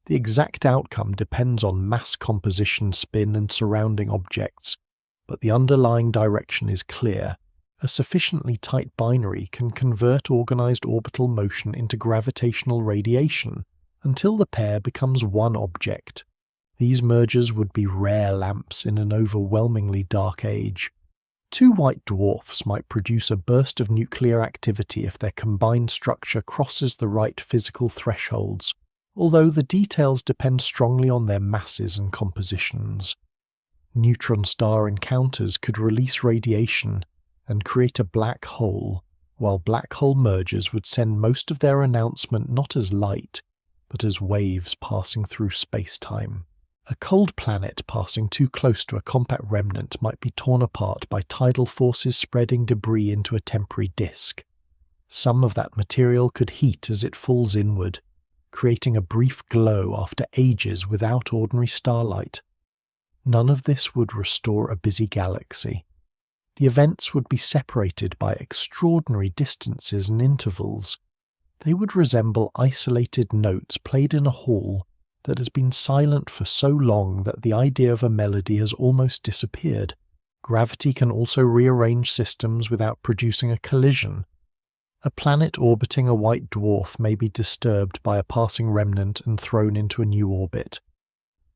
The exact outcome depends on mass composition, spin, and surrounding objects, but the underlying direction is clear. A sufficiently tight binary can convert organized orbital motion into gravitational radiation until the pair becomes one object. These mergers would be rare lamps in an overwhelmingly dark age. Two white dwarfs might produce a burst of nuclear activity if their combined structure crosses the right physical thresholds, although the details depend strongly on their masses and compositions. Neutron star encounters could release radiation and create a black hole, while black hole mergers would send most of their announcement not as light, but as waves passing through space-time. A cold planet passing too close to a compact remnant might be torn apart by tidal forces spreading debris into a temporary disk. Some of that material could heat as it falls inward, creating a brief glow after ages without ordinary starlight. None of this would restore a busy galaxy. The events would be separated by extraordinary distances and intervals. They would resemble isolated notes played in a hall that has been silent for so long that the idea of a melody has almost disappeared. Gravity can also rearrange systems without producing a collision. A planet orbiting a white dwarf may be disturbed by a passing remnant and thrown into a new orbit.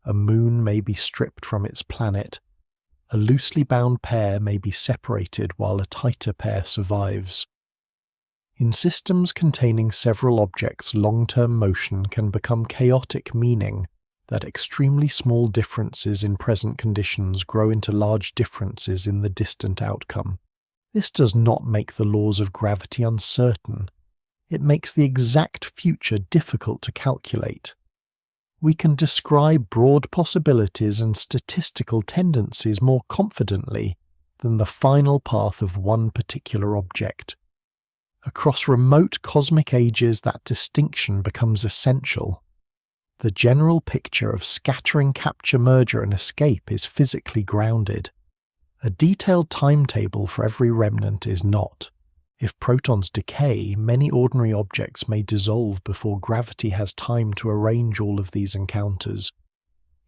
A moon may be stripped from its planet. A loosely bound pair may be separated while a tighter pair survives. In systems containing several objects, long-term motion can become chaotic, meaning that extremely small differences in present conditions grow into large differences in the distant outcome. This does not make the laws of gravity uncertain. It makes the exact future difficult to calculate. We can describe broad possibilities and statistical tendencies more confidently than the final path of one particular object. Across remote cosmic ages, that distinction becomes essential. The general picture of scattering, capture, merger, and escape is physically grounded. A detailed timetable for every remnant is not. If protons decay, many ordinary objects may dissolve before gravity has time to arrange all of these encounters.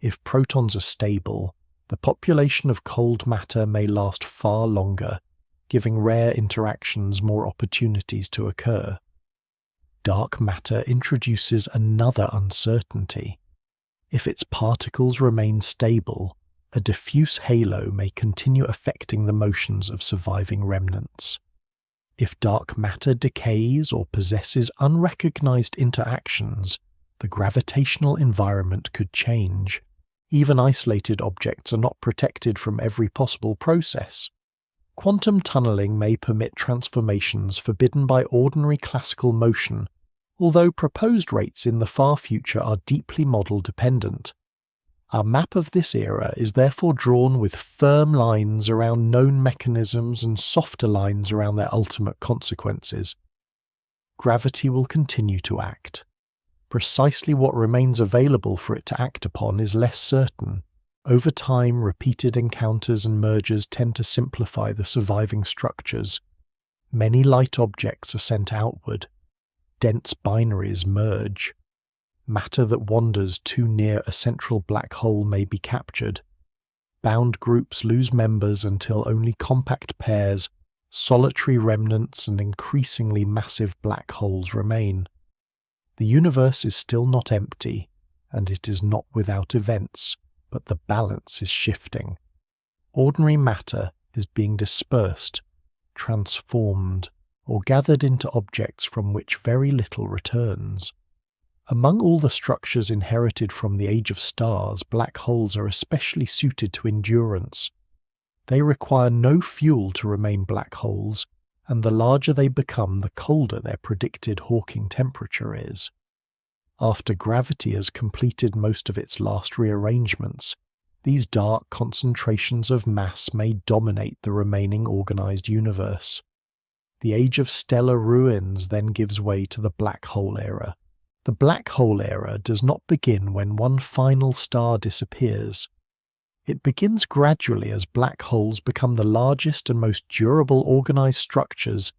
If protons are stable, the population of cold matter may last far longer, giving rare interactions more opportunities to occur. Dark matter introduces another uncertainty. If its particles remain stable, a diffuse halo may continue affecting the motions of surviving remnants. If dark matter decays or possesses unrecognized interactions, the gravitational environment could change. Even isolated objects are not protected from every possible process. Quantum tunneling may permit transformations forbidden by ordinary classical motion, although proposed rates in the far future are deeply model-dependent. Our map of this era is therefore drawn with firm lines around known mechanisms and softer lines around their ultimate consequences. Gravity will continue to act. Precisely what remains available for it to act upon is less certain. Over time, repeated encounters and mergers tend to simplify the surviving structures. Many light objects are sent outward. Dense binaries merge. Matter that wanders too near a central black hole may be captured. Bound groups lose members until only compact pairs, solitary remnants, and increasingly massive black holes remain. The universe is still not empty, and it is not without events, but the balance is shifting. Ordinary matter is being dispersed, transformed, or gathered into objects from which very little returns. Among all the structures inherited from the age of stars, black holes are especially suited to endurance. They require no fuel to remain black holes, and the larger they become, the colder their predicted Hawking temperature is. After gravity has completed most of its last rearrangements, these dark concentrations of mass may dominate the remaining organized universe. The age of stellar ruins then gives way to the black hole era. The black hole era does not begin when one final star disappears. It begins gradually as black holes become the largest and most durable organized structures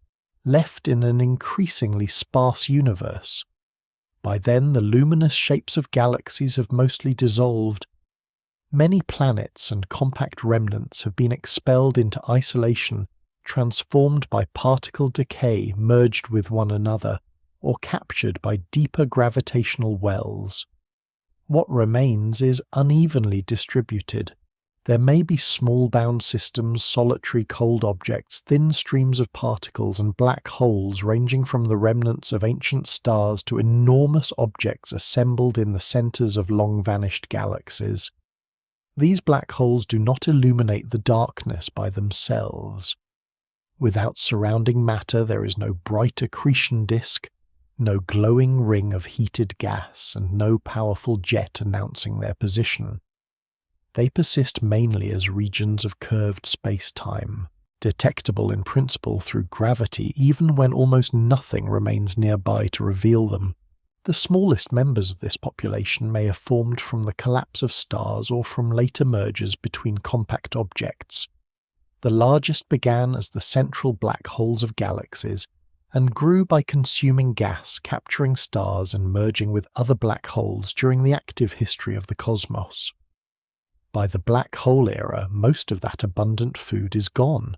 left in an increasingly sparse universe. By then, the luminous shapes of galaxies have mostly dissolved. Many planets and compact remnants have been expelled into isolation, transformed by particle decay merged with one another, or captured by deeper gravitational wells. What remains is unevenly distributed. There may be small bound systems, solitary cold objects, thin streams of particles, and black holes ranging from the remnants of ancient stars to enormous objects assembled in the centers of long-vanished galaxies. These black holes do not illuminate the darkness by themselves. Without surrounding matter, there is no bright accretion disk, no glowing ring of heated gas, and no powerful jet announcing their position. They persist mainly as regions of curved space-time, detectable in principle through gravity even when almost nothing remains nearby to reveal them. The smallest members of this population may have formed from the collapse of stars or from later mergers between compact objects. The largest began as the central black holes of galaxies, and grew by consuming gas, capturing stars, and merging with other black holes during the active history of the cosmos. By the black hole era, most of that abundant food is gone.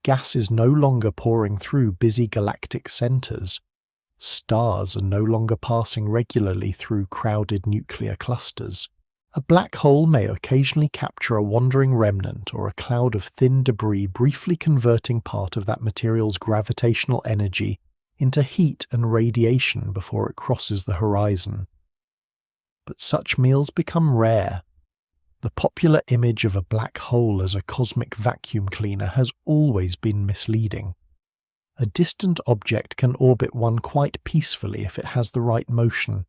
Gas is no longer pouring through busy galactic centers. Stars are no longer passing regularly through crowded nuclear clusters. A black hole may occasionally capture a wandering remnant or a cloud of thin debris, briefly converting part of that material's gravitational energy into heat and radiation before it crosses the horizon. but such meals become rare. The popular image of a black hole as a cosmic vacuum cleaner has always been misleading. A distant object can orbit one quite peacefully if it has the right motion.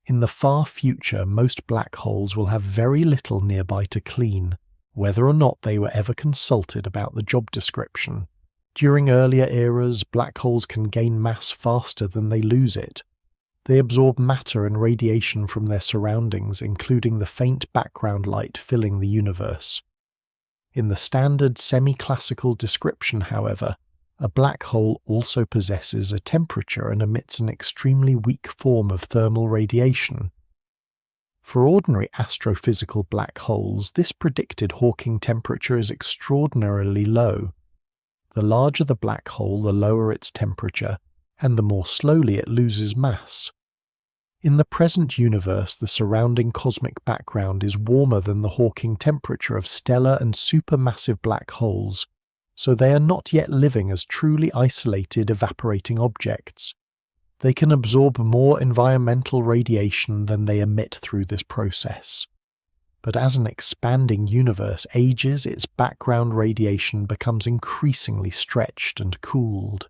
In the far future, most black holes will have very little nearby to clean, whether or not they were ever consulted about the job description. During earlier eras, black holes can gain mass faster than they lose it. They absorb matter and radiation from their surroundings, including the faint background light filling the universe. In the standard semi-classical description, however, a black hole also possesses a temperature and emits an extremely weak form of thermal radiation. For ordinary astrophysical black holes, this predicted Hawking temperature is extraordinarily low. The larger the black hole, the lower its temperature, and the more slowly it loses mass. In the present universe, the surrounding cosmic background is warmer than the Hawking temperature of stellar and supermassive black holes, so they are not yet living as truly isolated evaporating objects. They can absorb more environmental radiation than they emit through this process. But as an expanding universe ages, its background radiation becomes increasingly stretched and cooled.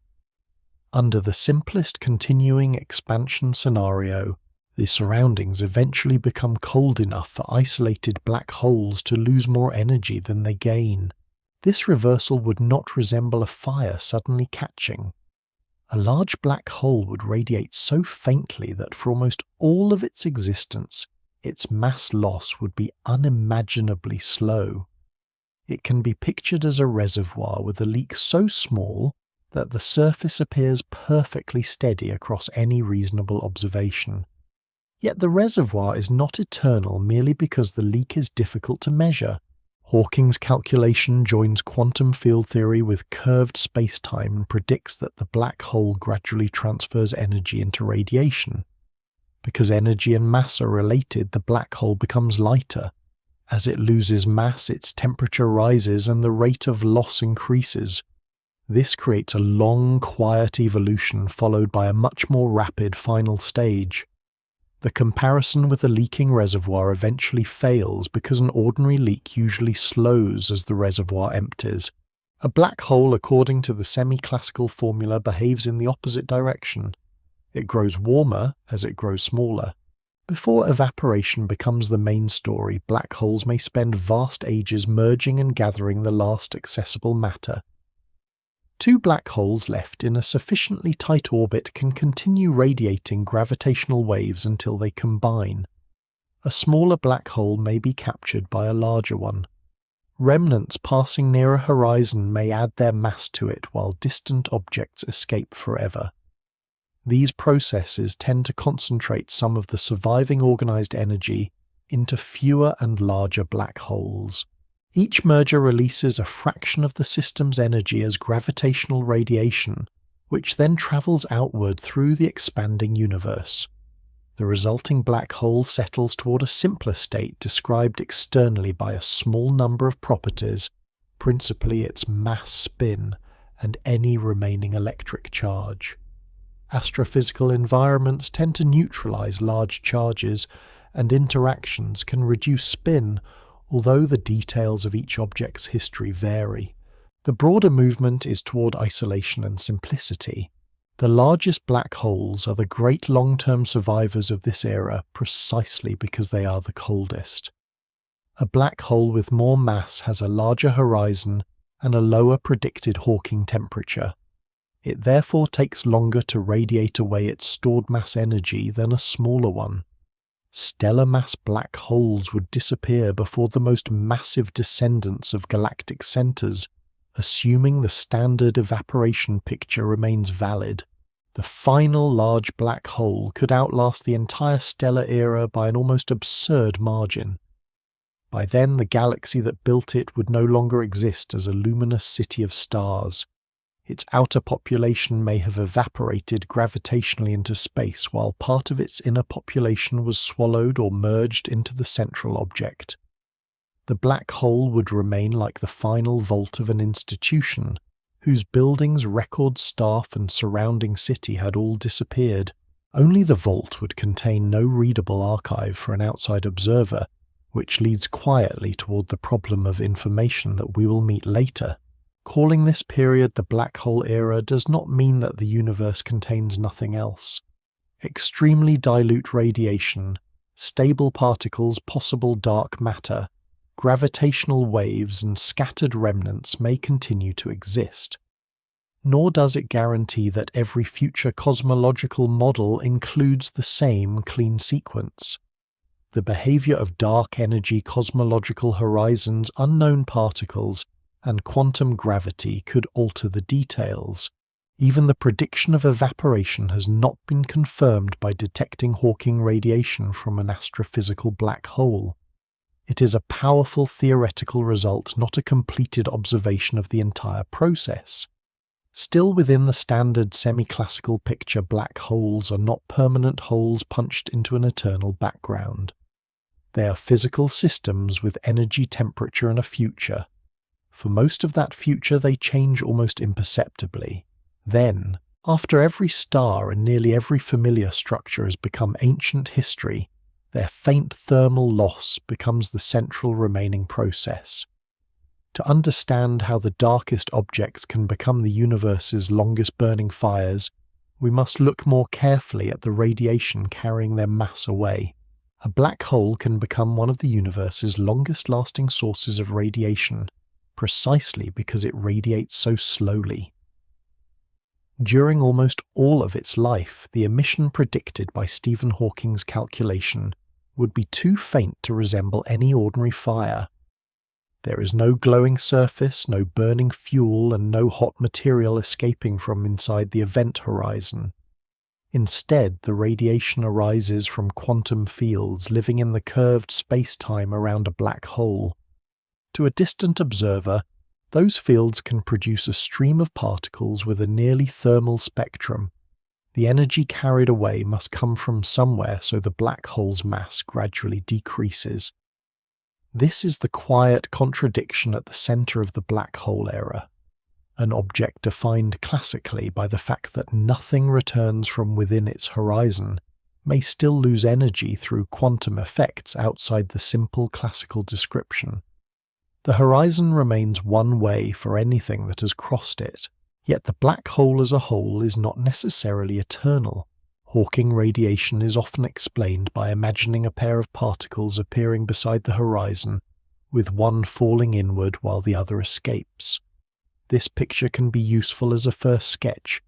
Under the simplest continuing expansion scenario, the surroundings eventually become cold enough for isolated black holes to lose more energy than they gain. This reversal would not resemble a fire suddenly catching. A large black hole would radiate so faintly that for almost all of its existence, its mass loss would be unimaginably slow. It can be pictured as a reservoir with a leak so small that the surface appears perfectly steady across any reasonable observation. Yet the reservoir is not eternal merely because the leak is difficult to measure. Hawking's calculation joins quantum field theory with curved space-time and predicts that the black hole gradually transfers energy into radiation. Because energy and mass are related, the black hole becomes lighter. As it loses mass, its temperature rises and the rate of loss increases. This creates a long, quiet evolution followed by a much more rapid final stage. The comparison with a leaking reservoir eventually fails because an ordinary leak usually slows as the reservoir empties. A black hole, according to the semi-classical formula, behaves in the opposite direction. It grows warmer as it grows smaller. Before evaporation becomes the main story, black holes may spend vast ages merging and gathering the last accessible matter. Two black holes left in a sufficiently tight orbit can continue radiating gravitational waves until they combine. A smaller black hole may be captured by a larger one. Remnants passing near a horizon may add their mass to it while distant objects escape forever. These processes tend to concentrate some of the surviving organized energy into fewer and larger black holes. Each merger releases a fraction of the system's energy as gravitational radiation, which then travels outward through the expanding universe. The resulting black hole settles toward a simpler state described externally by a small number of properties, principally its mass spin and any remaining electric charge. Astrophysical environments tend to neutralize large charges, and interactions can reduce spin, although the details of each object's history vary. The broader movement is toward isolation and simplicity. The largest black holes are the great long-term survivors of this era precisely because they are the coldest. A black hole with more mass has a larger horizon and a lower predicted Hawking temperature. It therefore takes longer to radiate away its stored mass energy than a smaller one. Stellar mass black holes would disappear before the most massive descendants of galactic centers, assuming the standard evaporation picture remains valid. The final large black hole could outlast the entire stellar era by an almost absurd margin. By then, the galaxy that built it would no longer exist as a luminous city of stars. Its outer population may have evaporated gravitationally into space, while part of its inner population was swallowed or merged into the central object. The black hole would remain like the final vault of an institution, whose buildings, record staff, and surrounding city had all disappeared, Only the vault would contain no readable archive for an outside observer, which leads quietly toward the problem of information that we will meet later. Calling this period the black hole era does not mean that the universe contains nothing else. Extremely dilute radiation, stable particles, possible dark matter, gravitational waves, and scattered remnants may continue to exist. Nor does it guarantee that every future cosmological model includes the same clean sequence. The behavior of dark energy cosmological horizons, unknown particles, and quantum gravity could alter the details. Even the prediction of evaporation has not been confirmed by detecting Hawking radiation from an astrophysical black hole. It is a powerful theoretical result, not a completed observation of the entire process. Still within the standard semi-classical picture, black holes are not permanent holes punched into an eternal background. They are physical systems with energy, temperature, and a future. For most of that future, they change almost imperceptibly. Then, after every star and nearly every familiar structure has become ancient history, their faint thermal loss becomes the central remaining process. To understand how the darkest objects can become the universe's longest burning fires, we must look more carefully at the radiation carrying their mass away. A black hole can become one of the universe's longest lasting sources of radiation, precisely because it radiates so slowly. During almost all of its life, the emission predicted by Stephen Hawking's calculation would be too faint to resemble any ordinary fire. There is no glowing surface, no burning fuel, and no hot material escaping from inside the event horizon. Instead, the radiation arises from quantum fields living in the curved space-time around a black hole. To a distant observer, those fields can produce a stream of particles with a nearly thermal spectrum. The energy carried away must come from somewhere, so the black hole's mass gradually decreases. This is the quiet contradiction at the center of the black hole era, an object defined classically by the fact that nothing returns from within its horizon may still lose energy through quantum effects outside the simple classical description. The horizon remains one way for anything that has crossed it, yet the black hole as a whole is not necessarily eternal. Hawking radiation is often explained by imagining a pair of particles appearing beside the horizon, with one falling inward while the other escapes. This picture can be useful as a first sketch,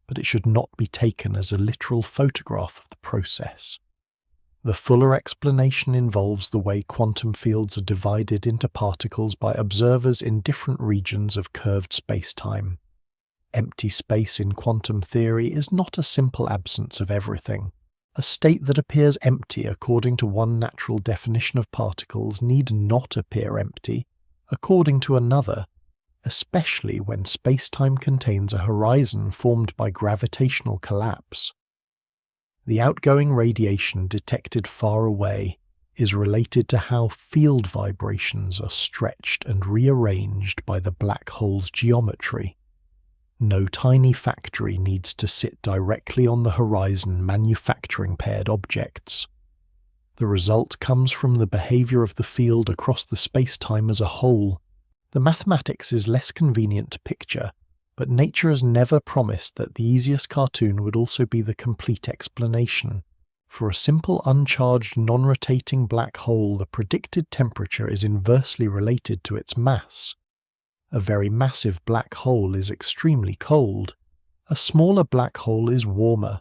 but it should not be taken as a literal photograph of the process. The fuller explanation involves the way quantum fields are divided into particles by observers in different regions of curved space-time. Empty space in quantum theory is not a simple absence of everything. A state that appears empty according to one natural definition of particles need not appear empty according to another, especially when space-time contains a horizon formed by gravitational collapse. The outgoing radiation detected far away is related to how field vibrations are stretched and rearranged by the black hole's geometry. No tiny factory needs to sit directly on the horizon manufacturing paired objects. The result comes from the behavior of the field across the space-time as a whole. The mathematics is less convenient to picture, but nature has never promised that the easiest cartoon would also be the complete explanation. For a simple uncharged non-rotating black hole, the predicted temperature is inversely related to its mass. A very massive black hole is extremely cold. A smaller black hole is warmer.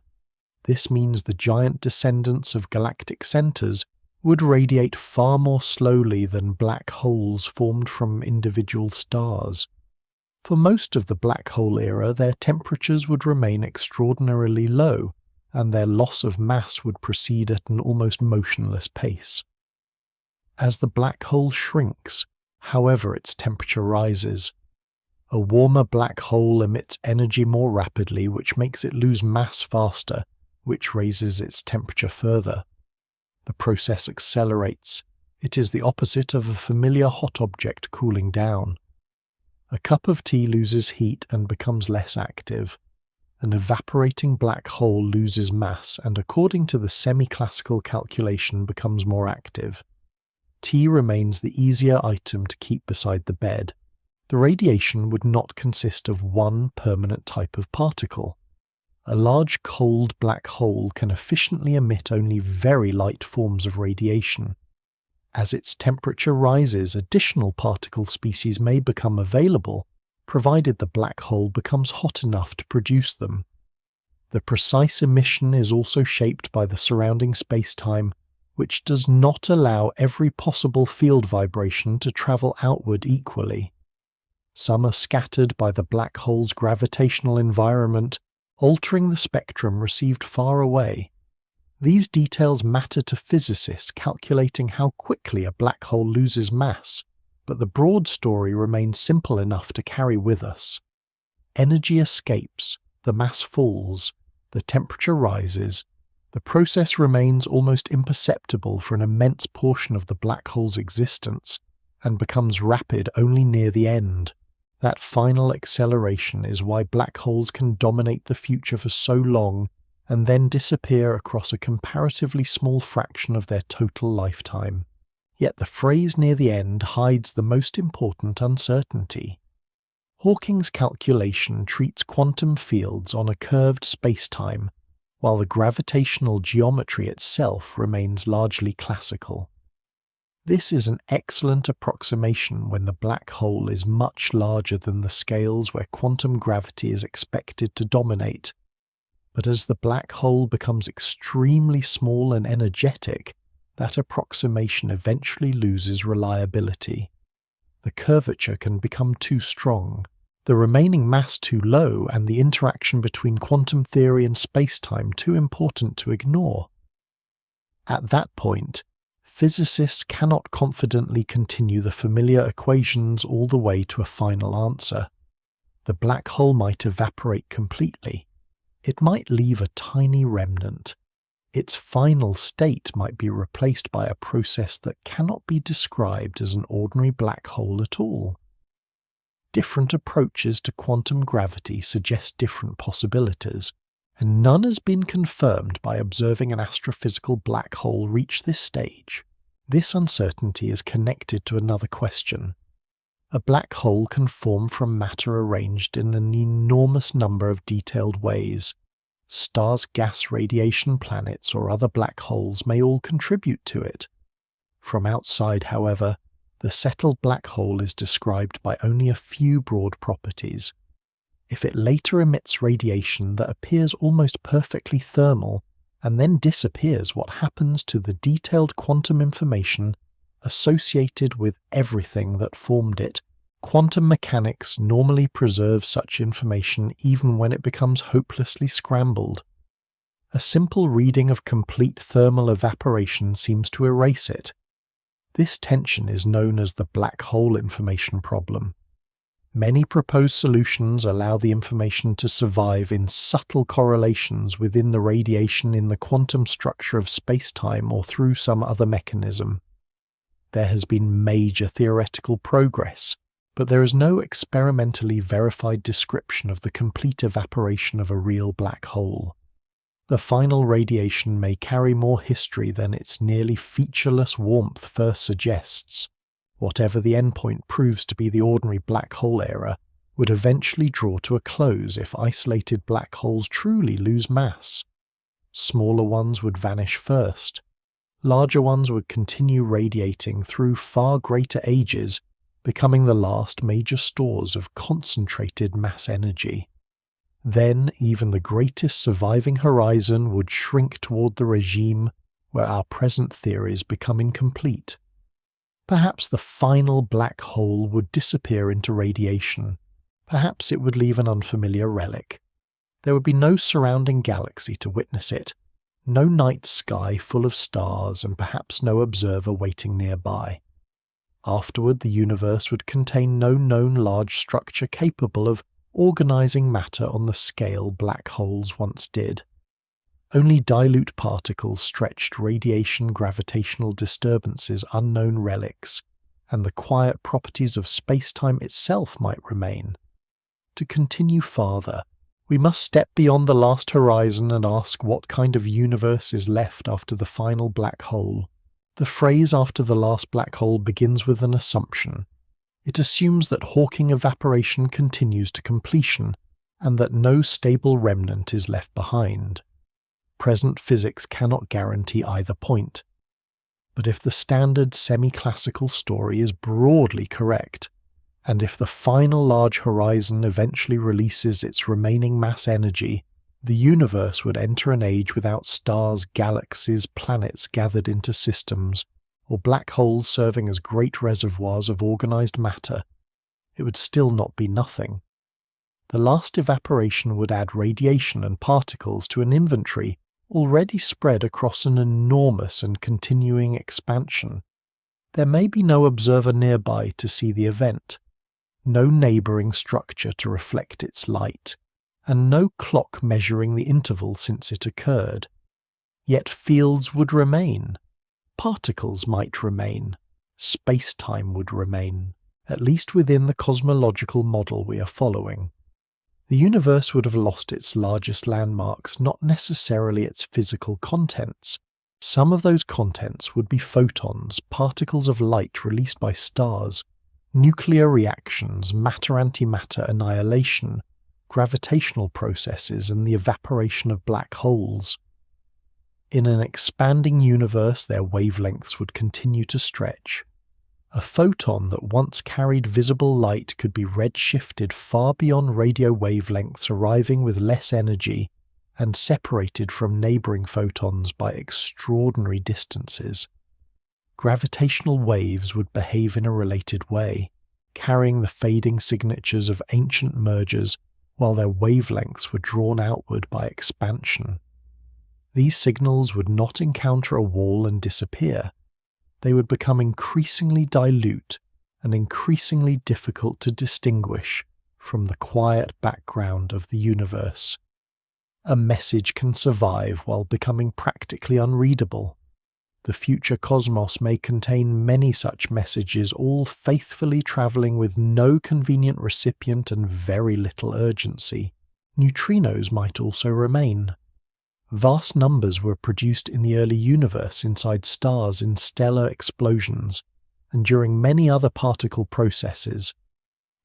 This means the giant descendants of galactic centers would radiate far more slowly than black holes formed from individual stars. For most of the black hole era, their temperatures would remain extraordinarily low, and their loss of mass would proceed at an almost motionless pace. As the black hole shrinks, however, its temperature rises. A warmer black hole emits energy more rapidly, which makes it lose mass faster, which raises its temperature further. The process accelerates. It is the opposite of a familiar hot object cooling down. A cup of tea loses heat and becomes less active. an evaporating black hole loses mass and, according to the semi-classical calculation, becomes more active. T remains the easier item to keep beside the bed. The radiation would not consist of one permanent type of particle. A large cold black hole can efficiently emit only very light forms of radiation. As its temperature rises, additional particle species may become available, provided the black hole becomes hot enough to produce them. The precise emission is also shaped by the surrounding space-time, which does not allow every possible field vibration to travel outward equally. Some are scattered by the black hole's gravitational environment, altering the spectrum received far away. These details matter to physicists calculating how quickly a black hole loses mass, but the broad story remains simple enough to carry with us. Energy escapes, the mass falls, the temperature rises. The process remains almost imperceptible for an immense portion of the black hole's existence, and becomes rapid only near the end. That final acceleration is why black holes can dominate the future for so long, and then disappear across a comparatively small fraction of their total lifetime. Yet the phrase near the end hides the most important uncertainty. Hawking's calculation treats quantum fields on a curved spacetime, while the gravitational geometry itself remains largely classical. This is an excellent approximation when the black hole is much larger than the scales where quantum gravity is expected to dominate. But as the black hole becomes extremely small and energetic, that approximation eventually loses reliability. The curvature can become too strong, the remaining mass too low, and the interaction between quantum theory and spacetime too important to ignore. At that point, physicists cannot confidently continue the familiar equations all the way to a final answer. The black hole might evaporate completely. It might leave a tiny remnant. Its final state might be replaced by a process that cannot be described as an ordinary black hole at all. Different approaches to quantum gravity suggest different possibilities, and none has been confirmed by observing an astrophysical black hole reach this stage. This uncertainty is connected to another question. A black hole can form from matter arranged in an enormous number of detailed ways. Stars, gas, radiation, planets, or other black holes may all contribute to it. From outside, however, the settled black hole is described by only a few broad properties. If it later emits radiation that appears almost perfectly thermal and then disappears, what happens to the detailed quantum information associated with everything that formed it? Quantum mechanics normally preserves such information even when it becomes hopelessly scrambled. A simple reading of complete thermal evaporation seems to erase it. This tension is known as the black hole information problem. Many proposed solutions allow the information to survive in subtle correlations within the radiation in the quantum structure of spacetime or through some other mechanism. There has been major theoretical progress, but there is no experimentally verified description of the complete evaporation of a real black hole. The final radiation may carry more history than its nearly featureless warmth first suggests. Whatever the endpoint proves to be, the ordinary black hole era would eventually draw to a close if isolated black holes truly lose mass. Smaller ones would vanish first. Larger ones would continue radiating through far greater ages, becoming the last major stores of concentrated mass energy. Then even the greatest surviving horizon would shrink toward the regime where our present theories become incomplete. Perhaps the final black hole would disappear into radiation. Perhaps it would leave an unfamiliar relic. There would be no surrounding galaxy to witness it, no night sky full of stars, and perhaps no observer waiting nearby. Afterward, the universe would contain no known large structure capable of organizing matter on the scale black holes once did. Only dilute particles, stretched radiation, gravitational disturbances, unknown relics, and the quiet properties of spacetime itself might remain. To continue farther, We must step beyond the last horizon and ask what kind of universe is left after the final black hole. The phrase "after the last black hole" begins with an assumption. It assumes that Hawking evaporation continues to completion, and that no stable remnant is left behind. Present physics cannot guarantee either point. But if the standard semi-classical story is broadly correct, and if the final large horizon eventually releases its remaining mass energy, the universe would enter an age without stars, galaxies, planets gathered into systems, or black holes serving as great reservoirs of organized matter. It would still not be nothing. The last evaporation would add radiation and particles to an inventory already spread across an enormous and continuing expansion. There may be no observer nearby to see the event, no neighbouring structure to reflect its light, and no clock measuring the interval since it occurred. Yet fields would remain. Particles might remain. Space-time would remain, at least within the cosmological model we are following. The universe would have lost its largest landmarks, not necessarily its physical contents. Some of those contents would be photons, particles of light released by stars, nuclear reactions, matter-antimatter annihilation, gravitational processes, and the evaporation of black holes. In an expanding universe, their wavelengths would continue to stretch. A photon that once carried visible light could be redshifted far beyond radio wavelengths, arriving with less energy and separated from neighbouring photons by extraordinary distances. Gravitational waves would behave in a related way, carrying the fading signatures of ancient mergers while their wavelengths were drawn outward by expansion. These signals would not encounter a wall and disappear. They would become increasingly dilute and increasingly difficult to distinguish from the quiet background of the universe. A message can survive while becoming practically unreadable. The future cosmos may contain many such messages, all faithfully travelling with no convenient recipient and very little urgency. Neutrinos might also remain. Vast numbers were produced in the early universe inside stars in stellar explosions, and during many other particle processes.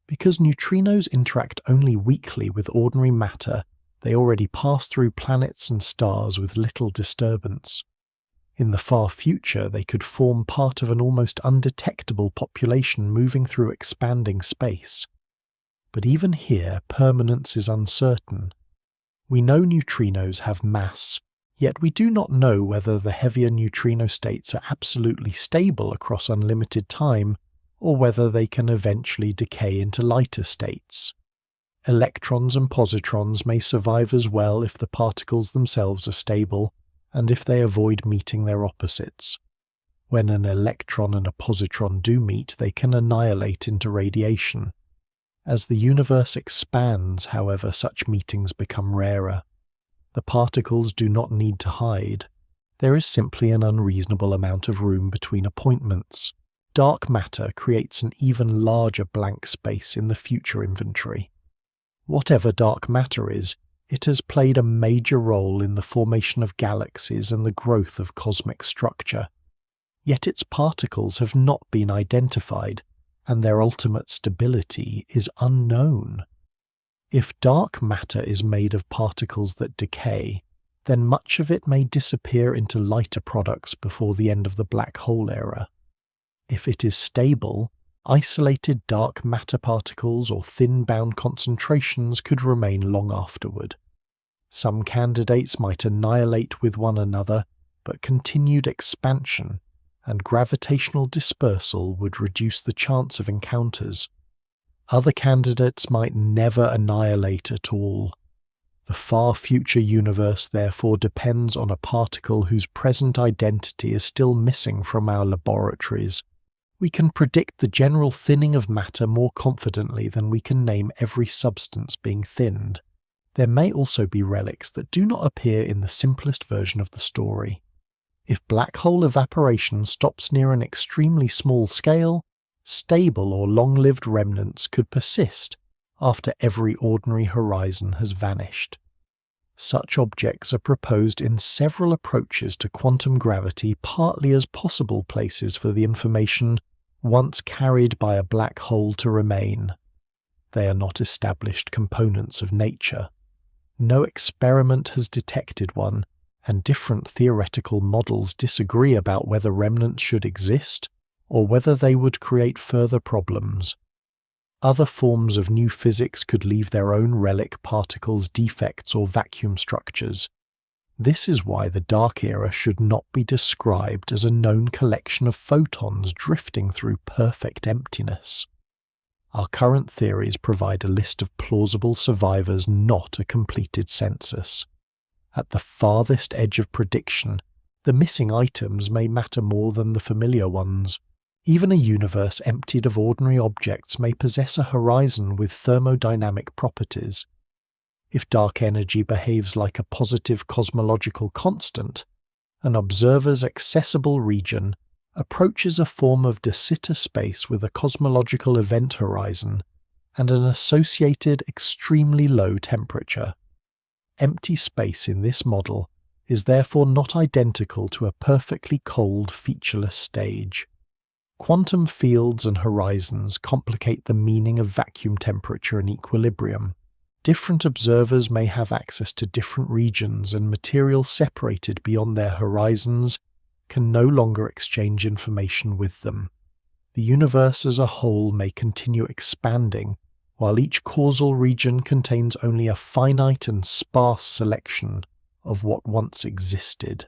Because neutrinos interact only weakly with ordinary matter, they already pass through planets and stars with little disturbance. In the far future, they could form part of an almost undetectable population moving through expanding space. But even here, permanence is uncertain. We know neutrinos have mass, yet we do not know whether the heavier neutrino states are absolutely stable across unlimited time, or whether they can eventually decay into lighter states. Electrons and positrons may survive as well if the particles themselves are stable, and if they avoid meeting their opposites. When an electron and a positron do meet, they can annihilate into radiation. As the universe expands, however, such meetings become rarer. The particles do not need to hide. There is simply an unreasonable amount of room between appointments. Dark matter creates an even larger blank space in the future inventory. Whatever dark matter is, it has played a major role in the formation of galaxies and the growth of cosmic structure. Yet its particles have not been identified, and their ultimate stability is unknown. If dark matter is made of particles that decay, then much of it may disappear into lighter products before the end of the black hole era. If it is stable, isolated dark matter particles or thin-bound concentrations could remain long afterward. Some candidates might annihilate with one another, but continued expansion and gravitational dispersal would reduce the chance of encounters. Other candidates might never annihilate at all. The far future universe therefore depends on a particle whose present identity is still missing from our laboratories. We can predict the general thinning of matter more confidently than we can name every substance being thinned. There may also be relics that do not appear in the simplest version of the story. If black hole evaporation stops near an extremely small scale, stable or long-lived remnants could persist after every ordinary horizon has vanished. Such objects are proposed in several approaches to quantum gravity, partly as possible places for the information once carried by a black hole to remain. They are not established components of nature. No experiment has detected one, and different theoretical models disagree about whether remnants should exist or whether they would create further problems. Other forms of new physics could leave their own relic particles, defects, or vacuum structures. This is why the dark era should not be described as a known collection of photons drifting through perfect emptiness. Our current theories provide a list of plausible survivors, not a completed census. At the farthest edge of prediction, the missing items may matter more than the familiar ones. Even a universe emptied of ordinary objects may possess a horizon with thermodynamic properties. If dark energy behaves like a positive cosmological constant, an observer's accessible region approaches a form of de Sitter space with a cosmological event horizon and an associated extremely low temperature. Empty space in this model is therefore not identical to a perfectly cold, featureless stage. Quantum fields and horizons complicate the meaning of vacuum temperature and equilibrium. Different observers may have access to different regions, and material separated beyond their horizons can no longer exchange information with them. The universe as a whole may continue expanding, while each causal region contains only a finite and sparse selection of what once existed.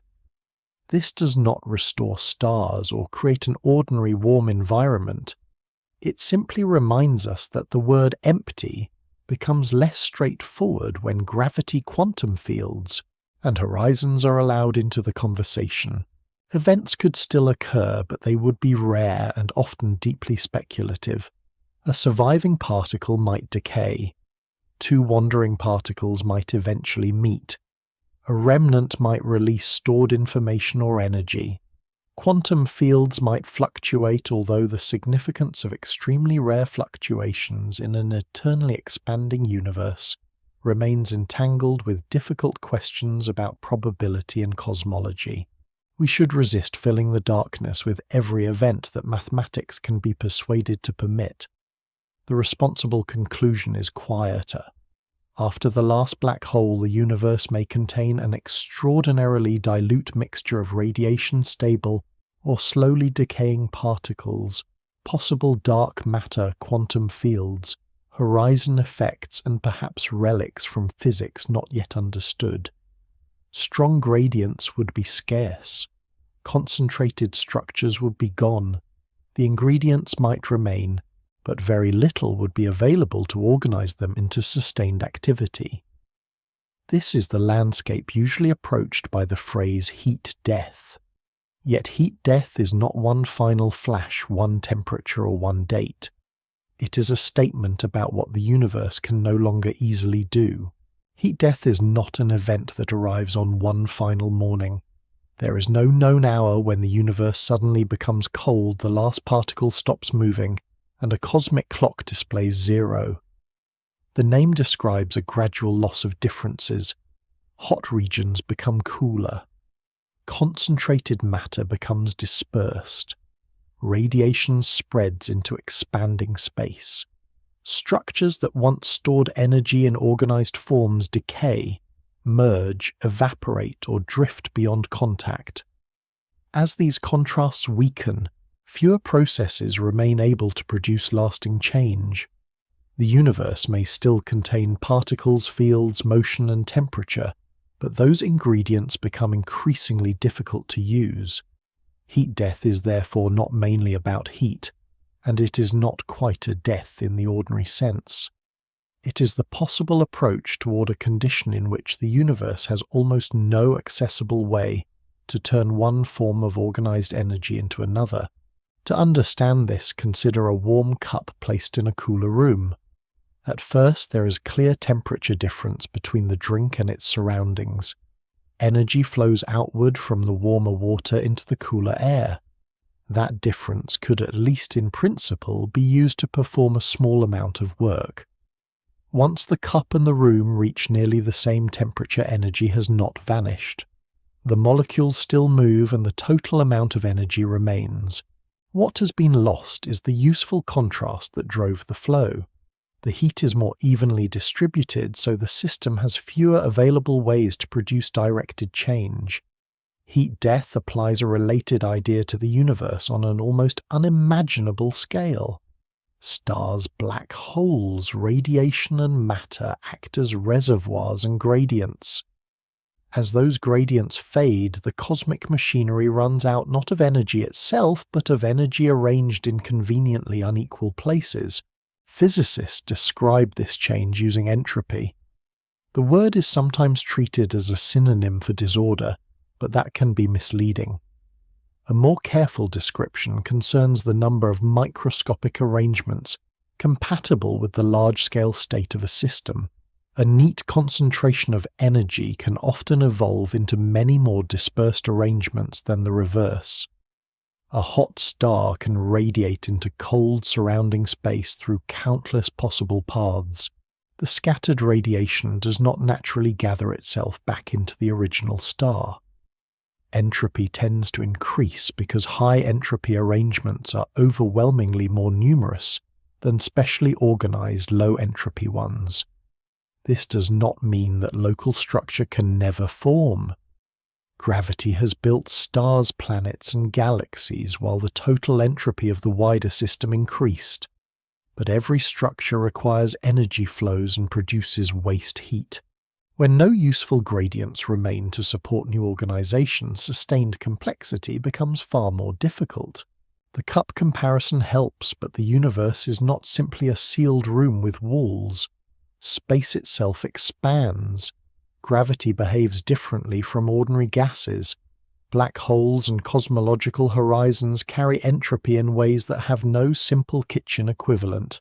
This does not restore stars or create an ordinary warm environment. It simply reminds us that the word empty becomes less straightforward when gravity quantum fields and horizons are allowed into the conversation. Events could still occur, but they would be rare and often deeply speculative. A surviving particle might decay. Two wandering particles might eventually meet. A remnant might release stored information or energy. Quantum fields might fluctuate, although the significance of extremely rare fluctuations in an eternally expanding universe remains entangled with difficult questions about probability and cosmology. We should resist filling the darkness with every event that mathematics can be persuaded to permit. The responsible conclusion is quieter. After the last black hole, the universe may contain an extraordinarily dilute mixture of radiation-stable or slowly decaying particles, possible dark matter quantum fields, horizon effects, and perhaps relics from physics not yet understood. Strong gradients would be scarce. Concentrated structures would be gone. The ingredients might remain, but very little would be available to organize them into sustained activity. This is the landscape usually approached by the phrase heat death. Yet heat death is not one final flash, one temperature, or one date. It is a statement about what the universe can no longer easily do. Heat death is not an event that arrives on one final morning. There is no known hour when the universe suddenly becomes cold, the last particle stops moving, and a cosmic clock displays 0. The name describes a gradual loss of differences. Hot regions become cooler. Concentrated matter becomes dispersed. Radiation spreads into expanding space. Structures that once stored energy in organized forms decay, merge, evaporate, or drift beyond contact. As these contrasts weaken, fewer processes remain able to produce lasting change. The universe may still contain particles, fields, motion, and temperature, but those ingredients become increasingly difficult to use. Heat death is therefore not mainly about heat, and it is not quite a death in the ordinary sense. It is the possible approach toward a condition in which the universe has almost no accessible way to turn one form of organized energy into another. To understand this, consider a warm cup placed in a cooler room. At first, there is clear temperature difference between the drink and its surroundings. Energy flows outward from the warmer water into the cooler air. That difference could, at least in principle, be used to perform a small amount of work. Once the cup and the room reach nearly the same temperature, energy has not vanished. The molecules still move and the total amount of energy remains. What has been lost is the useful contrast that drove the flow. The heat is more evenly distributed, so the system has fewer available ways to produce directed change. Heat death applies a related idea to the universe on an almost unimaginable scale. Stars, black holes, radiation and matter act as reservoirs and gradients. As those gradients fade, the cosmic machinery runs out not of energy itself, but of energy arranged in conveniently unequal places. Physicists describe this change using entropy. The word is sometimes treated as a synonym for disorder, but that can be misleading. A more careful description concerns the number of microscopic arrangements compatible with the large-scale state of a system. A neat concentration of energy can often evolve into many more dispersed arrangements than the reverse. A hot star can radiate into cold surrounding space through countless possible paths. The scattered radiation does not naturally gather itself back into the original star. Entropy tends to increase because high entropy arrangements are overwhelmingly more numerous than specially organized low entropy ones. This does not mean that local structure can never form. Gravity has built stars, planets, and galaxies while the total entropy of the wider system increased. But every structure requires energy flows and produces waste heat. When no useful gradients remain to support new organization, sustained complexity becomes far more difficult. The cup comparison helps, but the universe is not simply a sealed room with walls. Space itself expands. Gravity behaves differently from ordinary gases. Black holes and cosmological horizons carry entropy in ways that have no simple kitchen equivalent.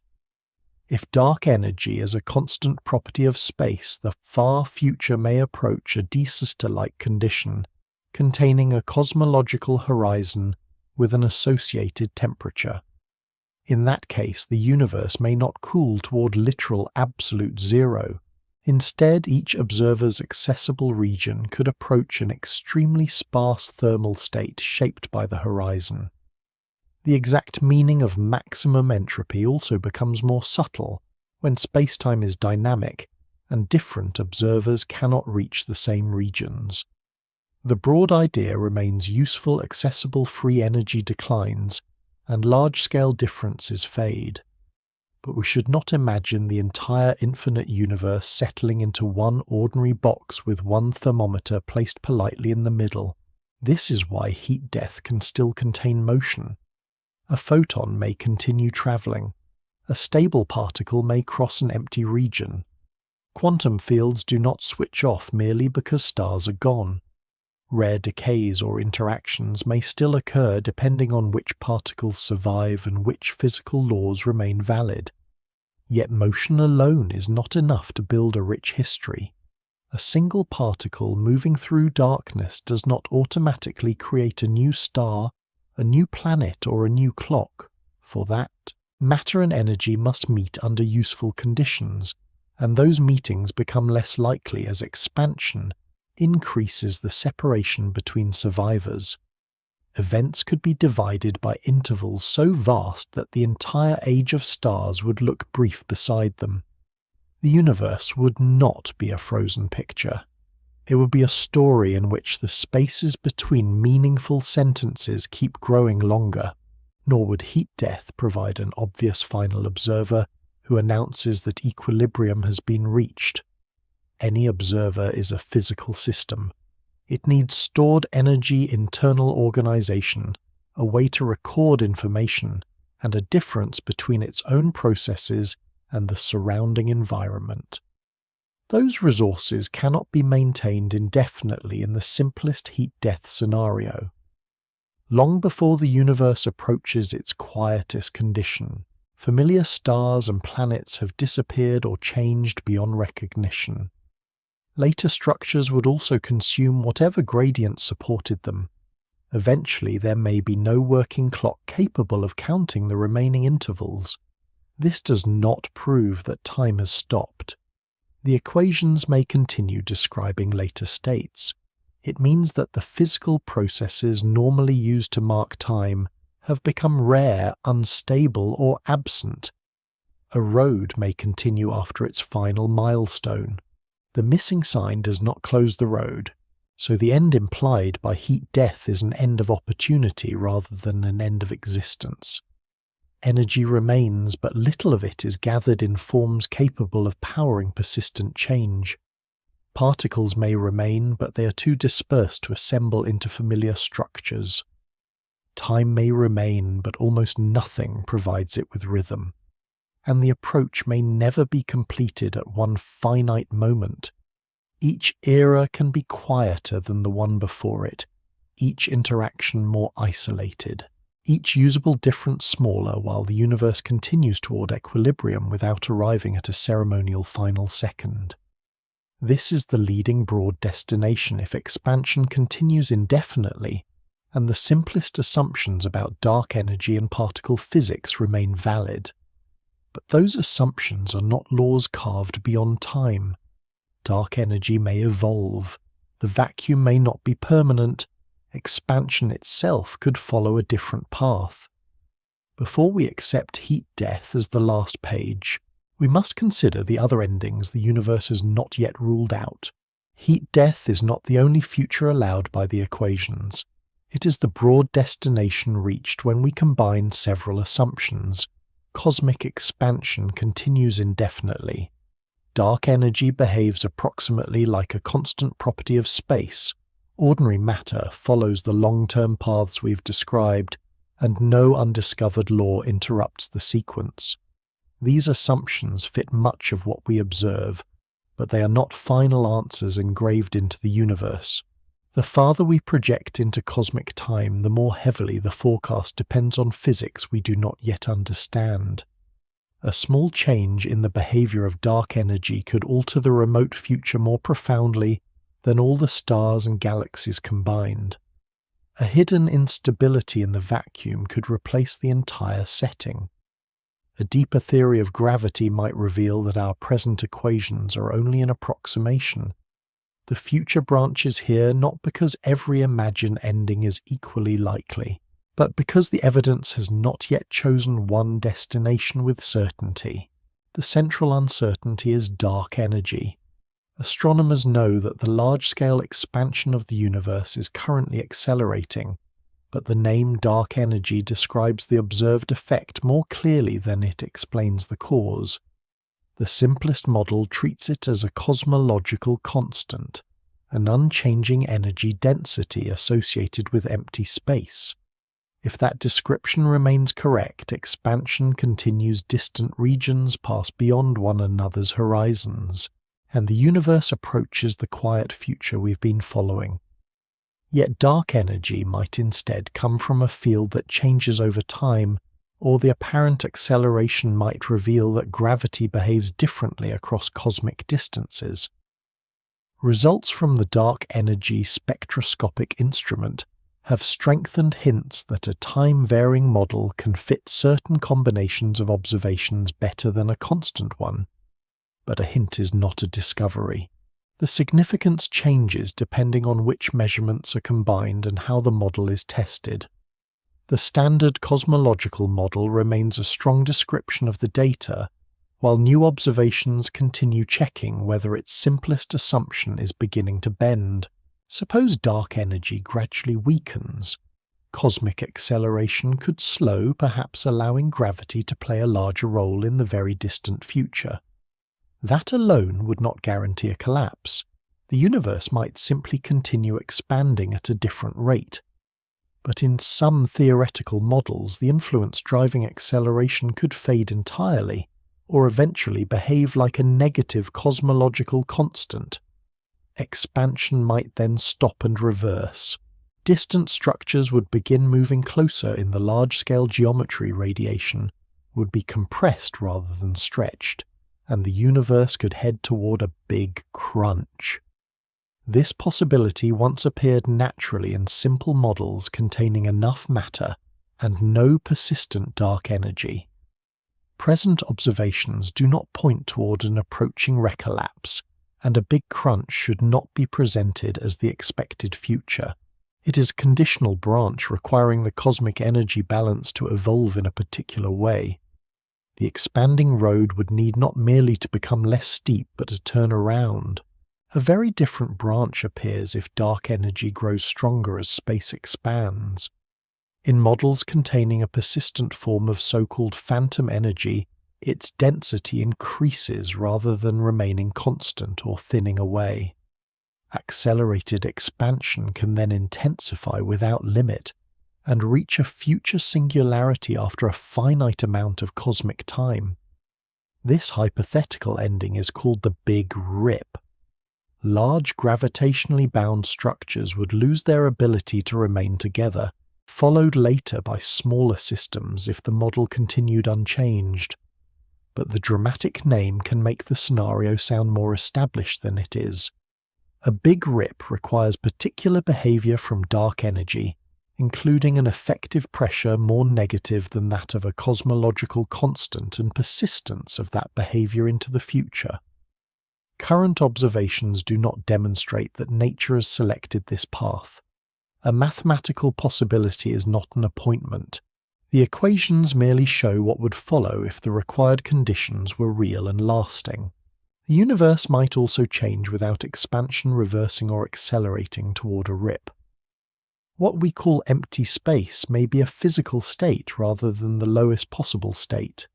If dark energy is a constant property of space, the far future may approach a disaster-like condition, containing a cosmological horizon with an associated temperature. In that case, the universe may not cool toward literal absolute zero. Instead, each observer's accessible region could approach an extremely sparse thermal state shaped by the horizon. The exact meaning of maximum entropy also becomes more subtle when spacetime is dynamic and different observers cannot reach the same regions. The broad idea remains useful, accessible free energy declines and large-scale differences fade. But we should not imagine the entire infinite universe settling into one ordinary box with one thermometer placed politely in the middle. This is why heat death can still contain motion. A photon may continue traveling. A stable particle may cross an empty region. Quantum fields do not switch off merely because stars are gone. Rare decays or interactions may still occur depending on which particles survive and which physical laws remain valid. Yet motion alone is not enough to build a rich history. A single particle moving through darkness does not automatically create a new star, a new planet, or a new clock. For that, matter and energy must meet under useful conditions, and those meetings become less likely as expansion increases the separation between survivors. Events could be divided by intervals so vast that the entire age of stars would look brief beside them. The universe would not be a frozen picture. It would be a story in which the spaces between meaningful sentences keep growing longer, nor would heat death provide an obvious final observer who announces that equilibrium has been reached. Any observer is a physical system. It needs stored energy, internal organization, a way to record information, and a difference between its own processes and the surrounding environment. Those resources cannot be maintained indefinitely in the simplest heat-death scenario. Long before the universe approaches its quietest condition, familiar stars and planets have disappeared or changed beyond recognition. Later structures would also consume whatever gradient supported them. Eventually there may be no working clock capable of counting the remaining intervals. This does not prove that time has stopped. The equations may continue describing later states. It means that the physical processes normally used to mark time have become rare, unstable, or absent. A road may continue after its final milestone. The missing sign does not close the road, so the end implied by heat death is an end of opportunity rather than an end of existence. Energy remains, but little of it is gathered in forms capable of powering persistent change. Particles may remain, but they are too dispersed to assemble into familiar structures. Time may remain, but almost nothing provides it with rhythm. And the approach may never be completed at one finite moment. Each era can be quieter than the one before it, each interaction more isolated, each usable difference smaller while the universe continues toward equilibrium without arriving at a ceremonial final second. This is the leading broad destination if expansion continues indefinitely, and the simplest assumptions about dark energy and particle physics remain valid. But those assumptions are not laws carved beyond time. Dark energy may evolve, the vacuum may not be permanent, expansion itself could follow a different path. Before we accept heat death as the last page, we must consider the other endings the universe has not yet ruled out. Heat death is not the only future allowed by the equations. It is the broad destination reached when we combine several assumptions. Cosmic expansion continues indefinitely. Dark energy behaves approximately like a constant property of space. Ordinary matter follows the long-term paths we've described, and no undiscovered law interrupts the sequence. These assumptions fit much of what we observe, but they are not final answers engraved into the universe. The farther we project into cosmic time, the more heavily the forecast depends on physics we do not yet understand. A small change in the behavior of dark energy could alter the remote future more profoundly than all the stars and galaxies combined. A hidden instability in the vacuum could replace the entire setting. A deeper theory of gravity might reveal that our present equations are only an approximation. The future branches here not because every imagined ending is equally likely, but because the evidence has not yet chosen one destination with certainty. The central uncertainty is dark energy. Astronomers know that the large-scale expansion of the universe is currently accelerating, but the name dark energy describes the observed effect more clearly than it explains the cause. The simplest model treats it as a cosmological constant, an unchanging energy density associated with empty space. If that description remains correct, expansion continues distant regions pass beyond one another's horizons, and the universe approaches the quiet future we've been following. Yet dark energy might instead come from a field that changes over time, or the apparent acceleration might reveal that gravity behaves differently across cosmic distances. Results from the dark energy spectroscopic instrument have strengthened hints that a time-varying model can fit certain combinations of observations better than a constant one. But a hint is not a discovery. The significance changes depending on which measurements are combined and how the model is tested. The standard cosmological model remains a strong description of the data, while new observations continue checking whether its simplest assumption is beginning to bend. Suppose dark energy gradually weakens. Cosmic acceleration could slow, perhaps allowing gravity to play a larger role in the very distant future. That alone would not guarantee a collapse. The universe might simply continue expanding at a different rate. But in some theoretical models, the influence driving acceleration could fade entirely, or eventually behave like a negative cosmological constant. Expansion might then stop and reverse. Distant structures would begin moving closer in the large-scale geometry radiation, would be compressed rather than stretched, and the universe could head toward a big crunch. This possibility once appeared naturally in simple models containing enough matter and no persistent dark energy. Present observations do not point toward an approaching recollapse, and a big crunch should not be presented as the expected future. It is a conditional branch requiring the cosmic energy balance to evolve in a particular way. The expanding road would need not merely to become less steep but to turn around. A very different branch appears if dark energy grows stronger as space expands. In models containing a persistent form of so-called phantom energy, its density increases rather than remaining constant or thinning away. Accelerated expansion can then intensify without limit and reach a future singularity after a finite amount of cosmic time. This hypothetical ending is called the Big Rip. Large gravitationally bound structures would lose their ability to remain together, followed later by smaller systems if the model continued unchanged. But the dramatic name can make the scenario sound more established than it is. A Big Rip requires particular behavior from dark energy, including an effective pressure more negative than that of a cosmological constant and persistence of that behavior into the future. Current observations do not demonstrate that nature has selected this path. A mathematical possibility is not an appointment. The equations merely show what would follow if the required conditions were real and lasting. The universe might also change without expansion reversing or accelerating toward a rip. What we call empty space may be a physical state rather than the lowest possible state.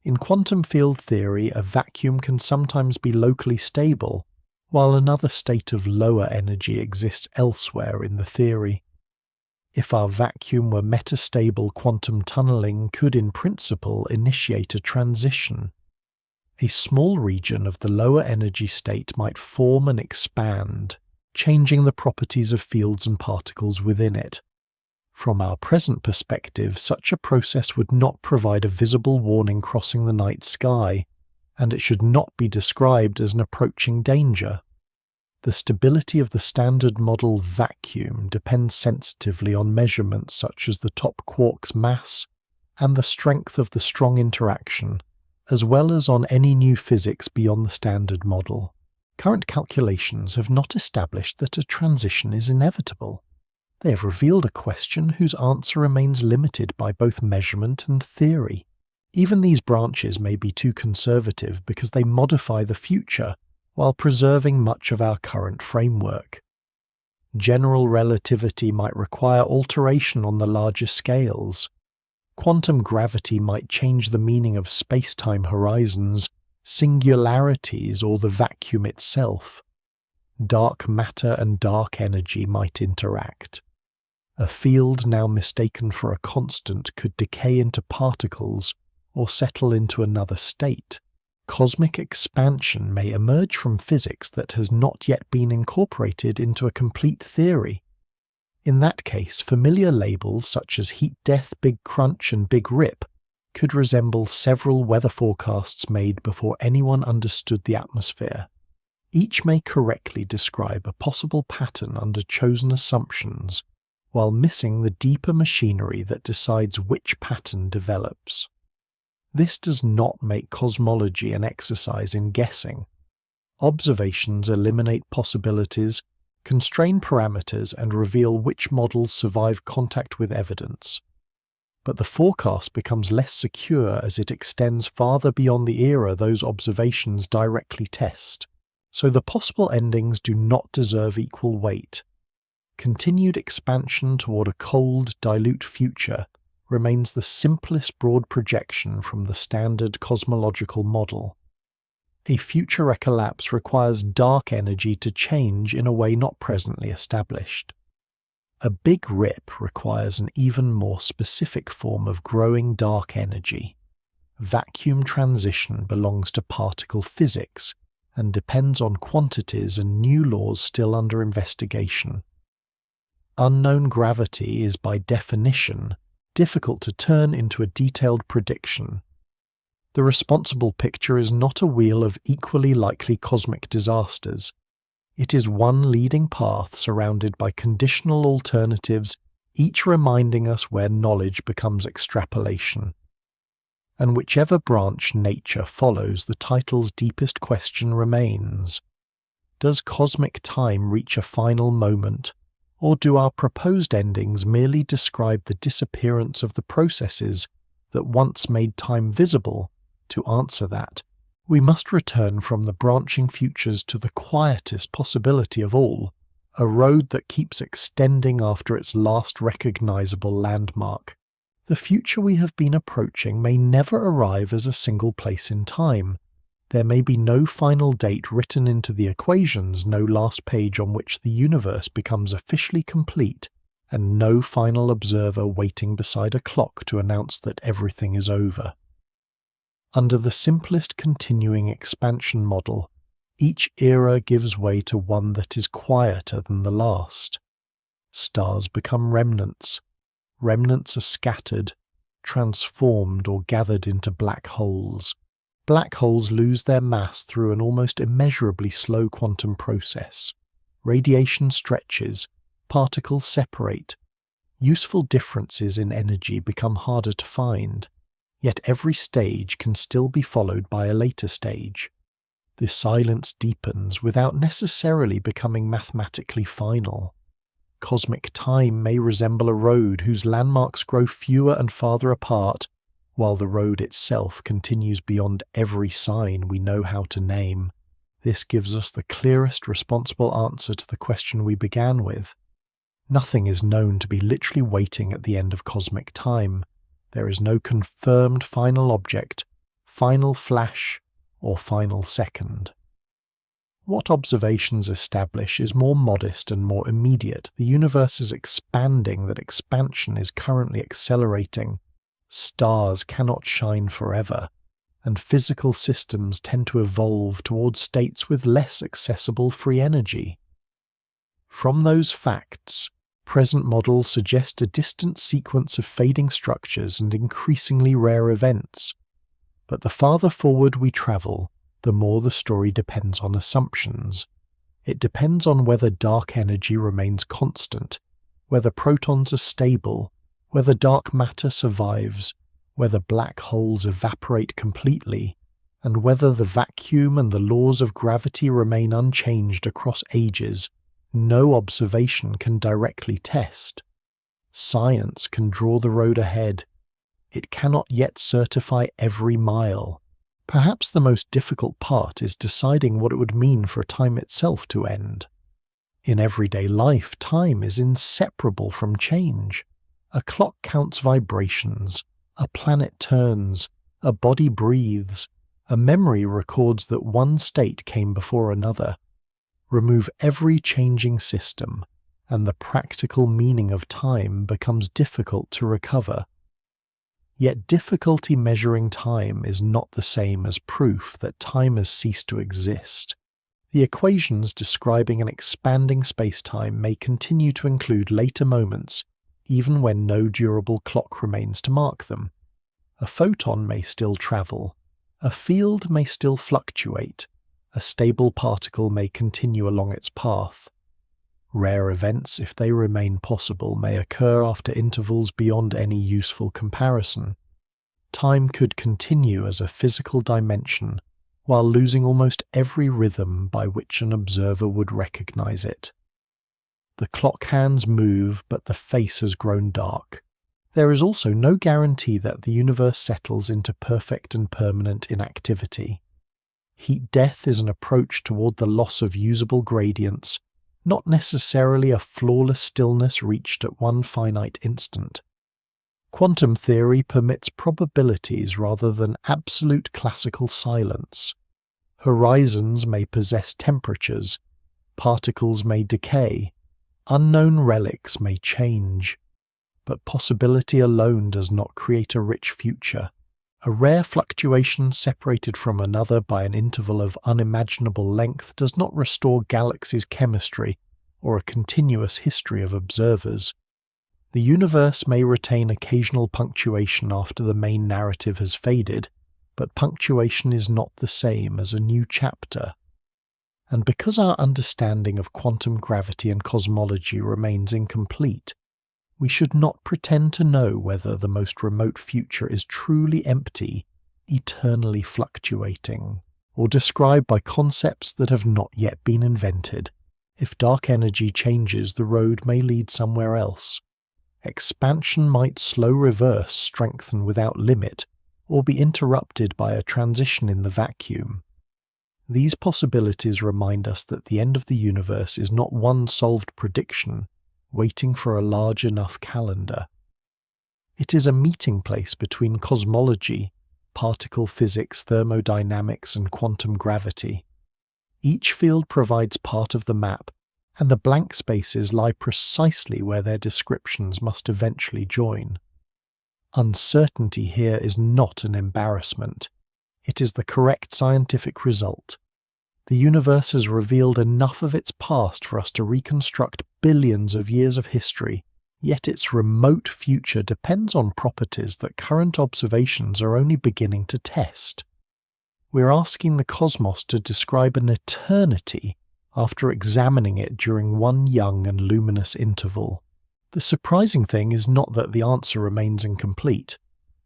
In quantum field theory, a vacuum can sometimes be locally stable, while another state of lower energy exists elsewhere in the theory. If our vacuum were metastable, quantum tunneling could in principle initiate a transition. A small region of the lower energy state might form and expand, changing the properties of fields and particles within it. From our present perspective, such a process would not provide a visible warning crossing the night sky, and it should not be described as an approaching danger. The stability of the standard model vacuum depends sensitively on measurements such as the top quark's mass and the strength of the strong interaction, as well as on any new physics beyond the standard model. Current calculations have not established that a transition is inevitable. They have revealed a question whose answer remains limited by both measurement and theory. Even these branches may be too conservative because they modify the future while preserving much of our current framework. General relativity might require alteration on the larger scales. Quantum gravity might change the meaning of space-time horizons, singularities, or the vacuum itself. Dark matter and dark energy might interact. A field now mistaken for a constant could decay into particles or settle into another state. Cosmic expansion may emerge from physics that has not yet been incorporated into a complete theory. In that case, familiar labels such as heat death, big crunch, and big rip could resemble several weather forecasts made before anyone understood the atmosphere. Each may correctly describe a possible pattern under chosen assumptions, while missing the deeper machinery that decides which pattern develops. This does not make cosmology an exercise in guessing. Observations eliminate possibilities, constrain parameters, and reveal which models survive contact with evidence. But the forecast becomes less secure as it extends farther beyond the era those observations directly test. So the possible endings do not deserve equal weight. Continued expansion toward a cold, dilute future remains the simplest broad projection from the standard cosmological model. A future recollapse requires dark energy to change in a way not presently established. A big rip requires an even more specific form of growing dark energy. Vacuum transition belongs to particle physics and depends on quantities and new laws still under investigation. Unknown gravity is by definition difficult to turn into a detailed prediction. The responsible picture is not a wheel of equally likely cosmic disasters. It is one leading path surrounded by conditional alternatives, each reminding us where knowledge becomes extrapolation. and whichever branch nature follows, the title's deepest question remains. Does cosmic time reach a final moment, or do our proposed endings merely describe the disappearance of the processes that once made time visible? To answer that, we must return from the branching futures to the quietest possibility of all, a road that keeps extending after its last recognizable landmark. The future we have been approaching may never arrive as a single place in time. There may be no final date written into the equations, no last page on which the universe becomes officially complete, and no final observer waiting beside a clock to announce that everything is over. Under the simplest continuing expansion model, each era gives way to one that is quieter than the last. Stars become remnants. Remnants are scattered, transformed, or gathered into black holes. Black holes lose their mass through an almost immeasurably slow quantum process. Radiation stretches, particles separate. Useful differences in energy become harder to find, yet every stage can still be followed by a later stage. This silence deepens without necessarily becoming mathematically final. Cosmic time may resemble a road whose landmarks grow fewer and farther apart, while the road itself continues beyond every sign we know how to name. This gives us the clearest responsible answer to the question we began with. Nothing is known to be literally waiting at the end of cosmic time. There is no confirmed final object, final flash, or final second. What observations establish is more modest and more immediate. The universe is expanding, that expansion is currently accelerating. Stars cannot shine forever, and physical systems tend to evolve towards states with less accessible free energy. From those facts, present models suggest a distant sequence of fading structures and increasingly rare events. But the farther forward we travel, the more the story depends on assumptions. It depends on whether dark energy remains constant, whether protons are stable, whether dark matter survives, whether black holes evaporate completely, and whether the vacuum and the laws of gravity remain unchanged across ages. No observation can directly test. Science can draw the road ahead. It cannot yet certify every mile. Perhaps the most difficult part is deciding what it would mean for time itself to end. In everyday life, time is inseparable from change. A clock counts vibrations, a planet turns, a body breathes, a memory records that one state came before another. Remove every changing system, and the practical meaning of time becomes difficult to recover. Yet difficulty measuring time is not the same as proof that time has ceased to exist. The equations describing an expanding spacetime may continue to include later moments, even when no durable clock remains to mark them. A photon may still travel, a field may still fluctuate, a stable particle may continue along its path. Rare events, if they remain possible, may occur after intervals beyond any useful comparison. Time could continue as a physical dimension, while losing almost every rhythm by which an observer would recognize it. The clock hands move, but the face has grown dark. There is also no guarantee that the universe settles into perfect and permanent inactivity. Heat death is an approach toward the loss of usable gradients, not necessarily a flawless stillness reached at one finite instant. Quantum theory permits probabilities rather than absolute classical silence. Horizons may possess temperatures, particles may decay, unknown relics may change, but possibility alone does not create a rich future. A rare fluctuation separated from another by an interval of unimaginable length does not restore galaxies' chemistry or a continuous history of observers. The universe may retain occasional punctuation after the main narrative has faded, but punctuation is not the same as a new chapter. And because our understanding of quantum gravity and cosmology remains incomplete, We should not pretend to know whether the most remote future is truly empty, eternally fluctuating, or described by concepts that have not yet been invented. If dark energy changes, the road may lead somewhere else. Expansion might slow reverse strengthen without limit, or be interrupted by a transition in the vacuum. These possibilities remind us that the end of the universe is not one solved prediction, waiting for a large enough calendar. It is a meeting place between cosmology, particle physics, thermodynamics, and quantum gravity. Each field provides part of the map, and the blank spaces lie precisely where their descriptions must eventually join. Uncertainty here is not an embarrassment. It is the correct scientific result. The universe has revealed enough of its past for us to reconstruct billions of years of history, yet its remote future depends on properties that current observations are only beginning to test. We're asking the cosmos to describe an eternity after examining it during one young and luminous interval. The surprising thing is not that the answer remains incomplete.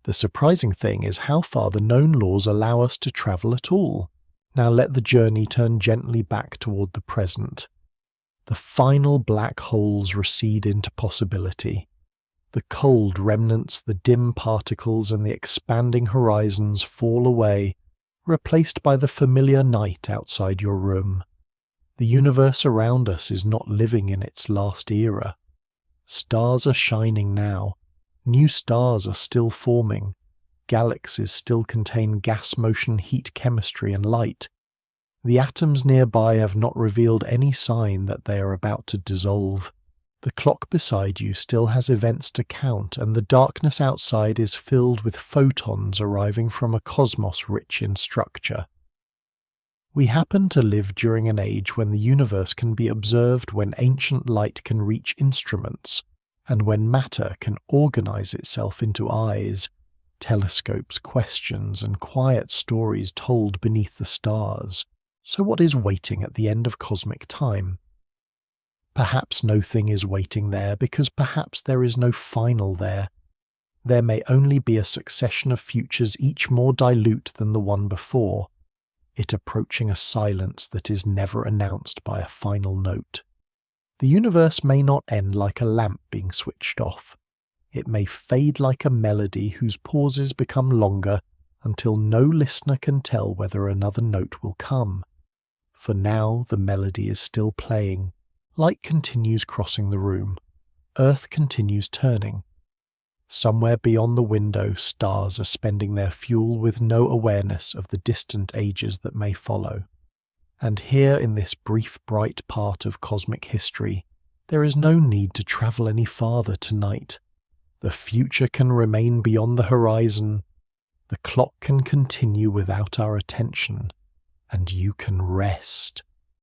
The surprising thing is how far the known laws allow us to travel at all. Now let the journey turn gently back toward the present. The final black holes recede into possibility. The cold remnants, the dim particles, and the expanding horizons fall away, replaced by the familiar night outside your room. The universe around us is not living in its last era. Stars are shining now. New stars are still forming. Galaxies still contain gas motion, heat chemistry, and light. The atoms nearby have not revealed any sign that they are about to dissolve. The clock beside you still has events to count, and the darkness outside is filled with photons arriving from a cosmos rich in structure. We happen to live during an age when the universe can be observed, when ancient light can reach instruments, and when matter can organize itself into eyes, telescopes, questions, and quiet stories told beneath the stars. So what is waiting at the end of cosmic time? Perhaps no thing is waiting there, because perhaps there is no final there. There may only be a succession of futures, each more dilute than the one before, it approaching a silence that is never announced by a final note. The universe may not end like a lamp being switched off. It may fade like a melody whose pauses become longer until no listener can tell whether another note will come. For now the melody is still playing. Light continues crossing the room. Earth continues turning. Somewhere beyond the window, stars are spending their fuel with no awareness of the distant ages that may follow. And here in this brief, bright part of cosmic history, there is no need to travel any farther tonight. The future can remain beyond the horizon. The clock can continue without our attention, and you can rest.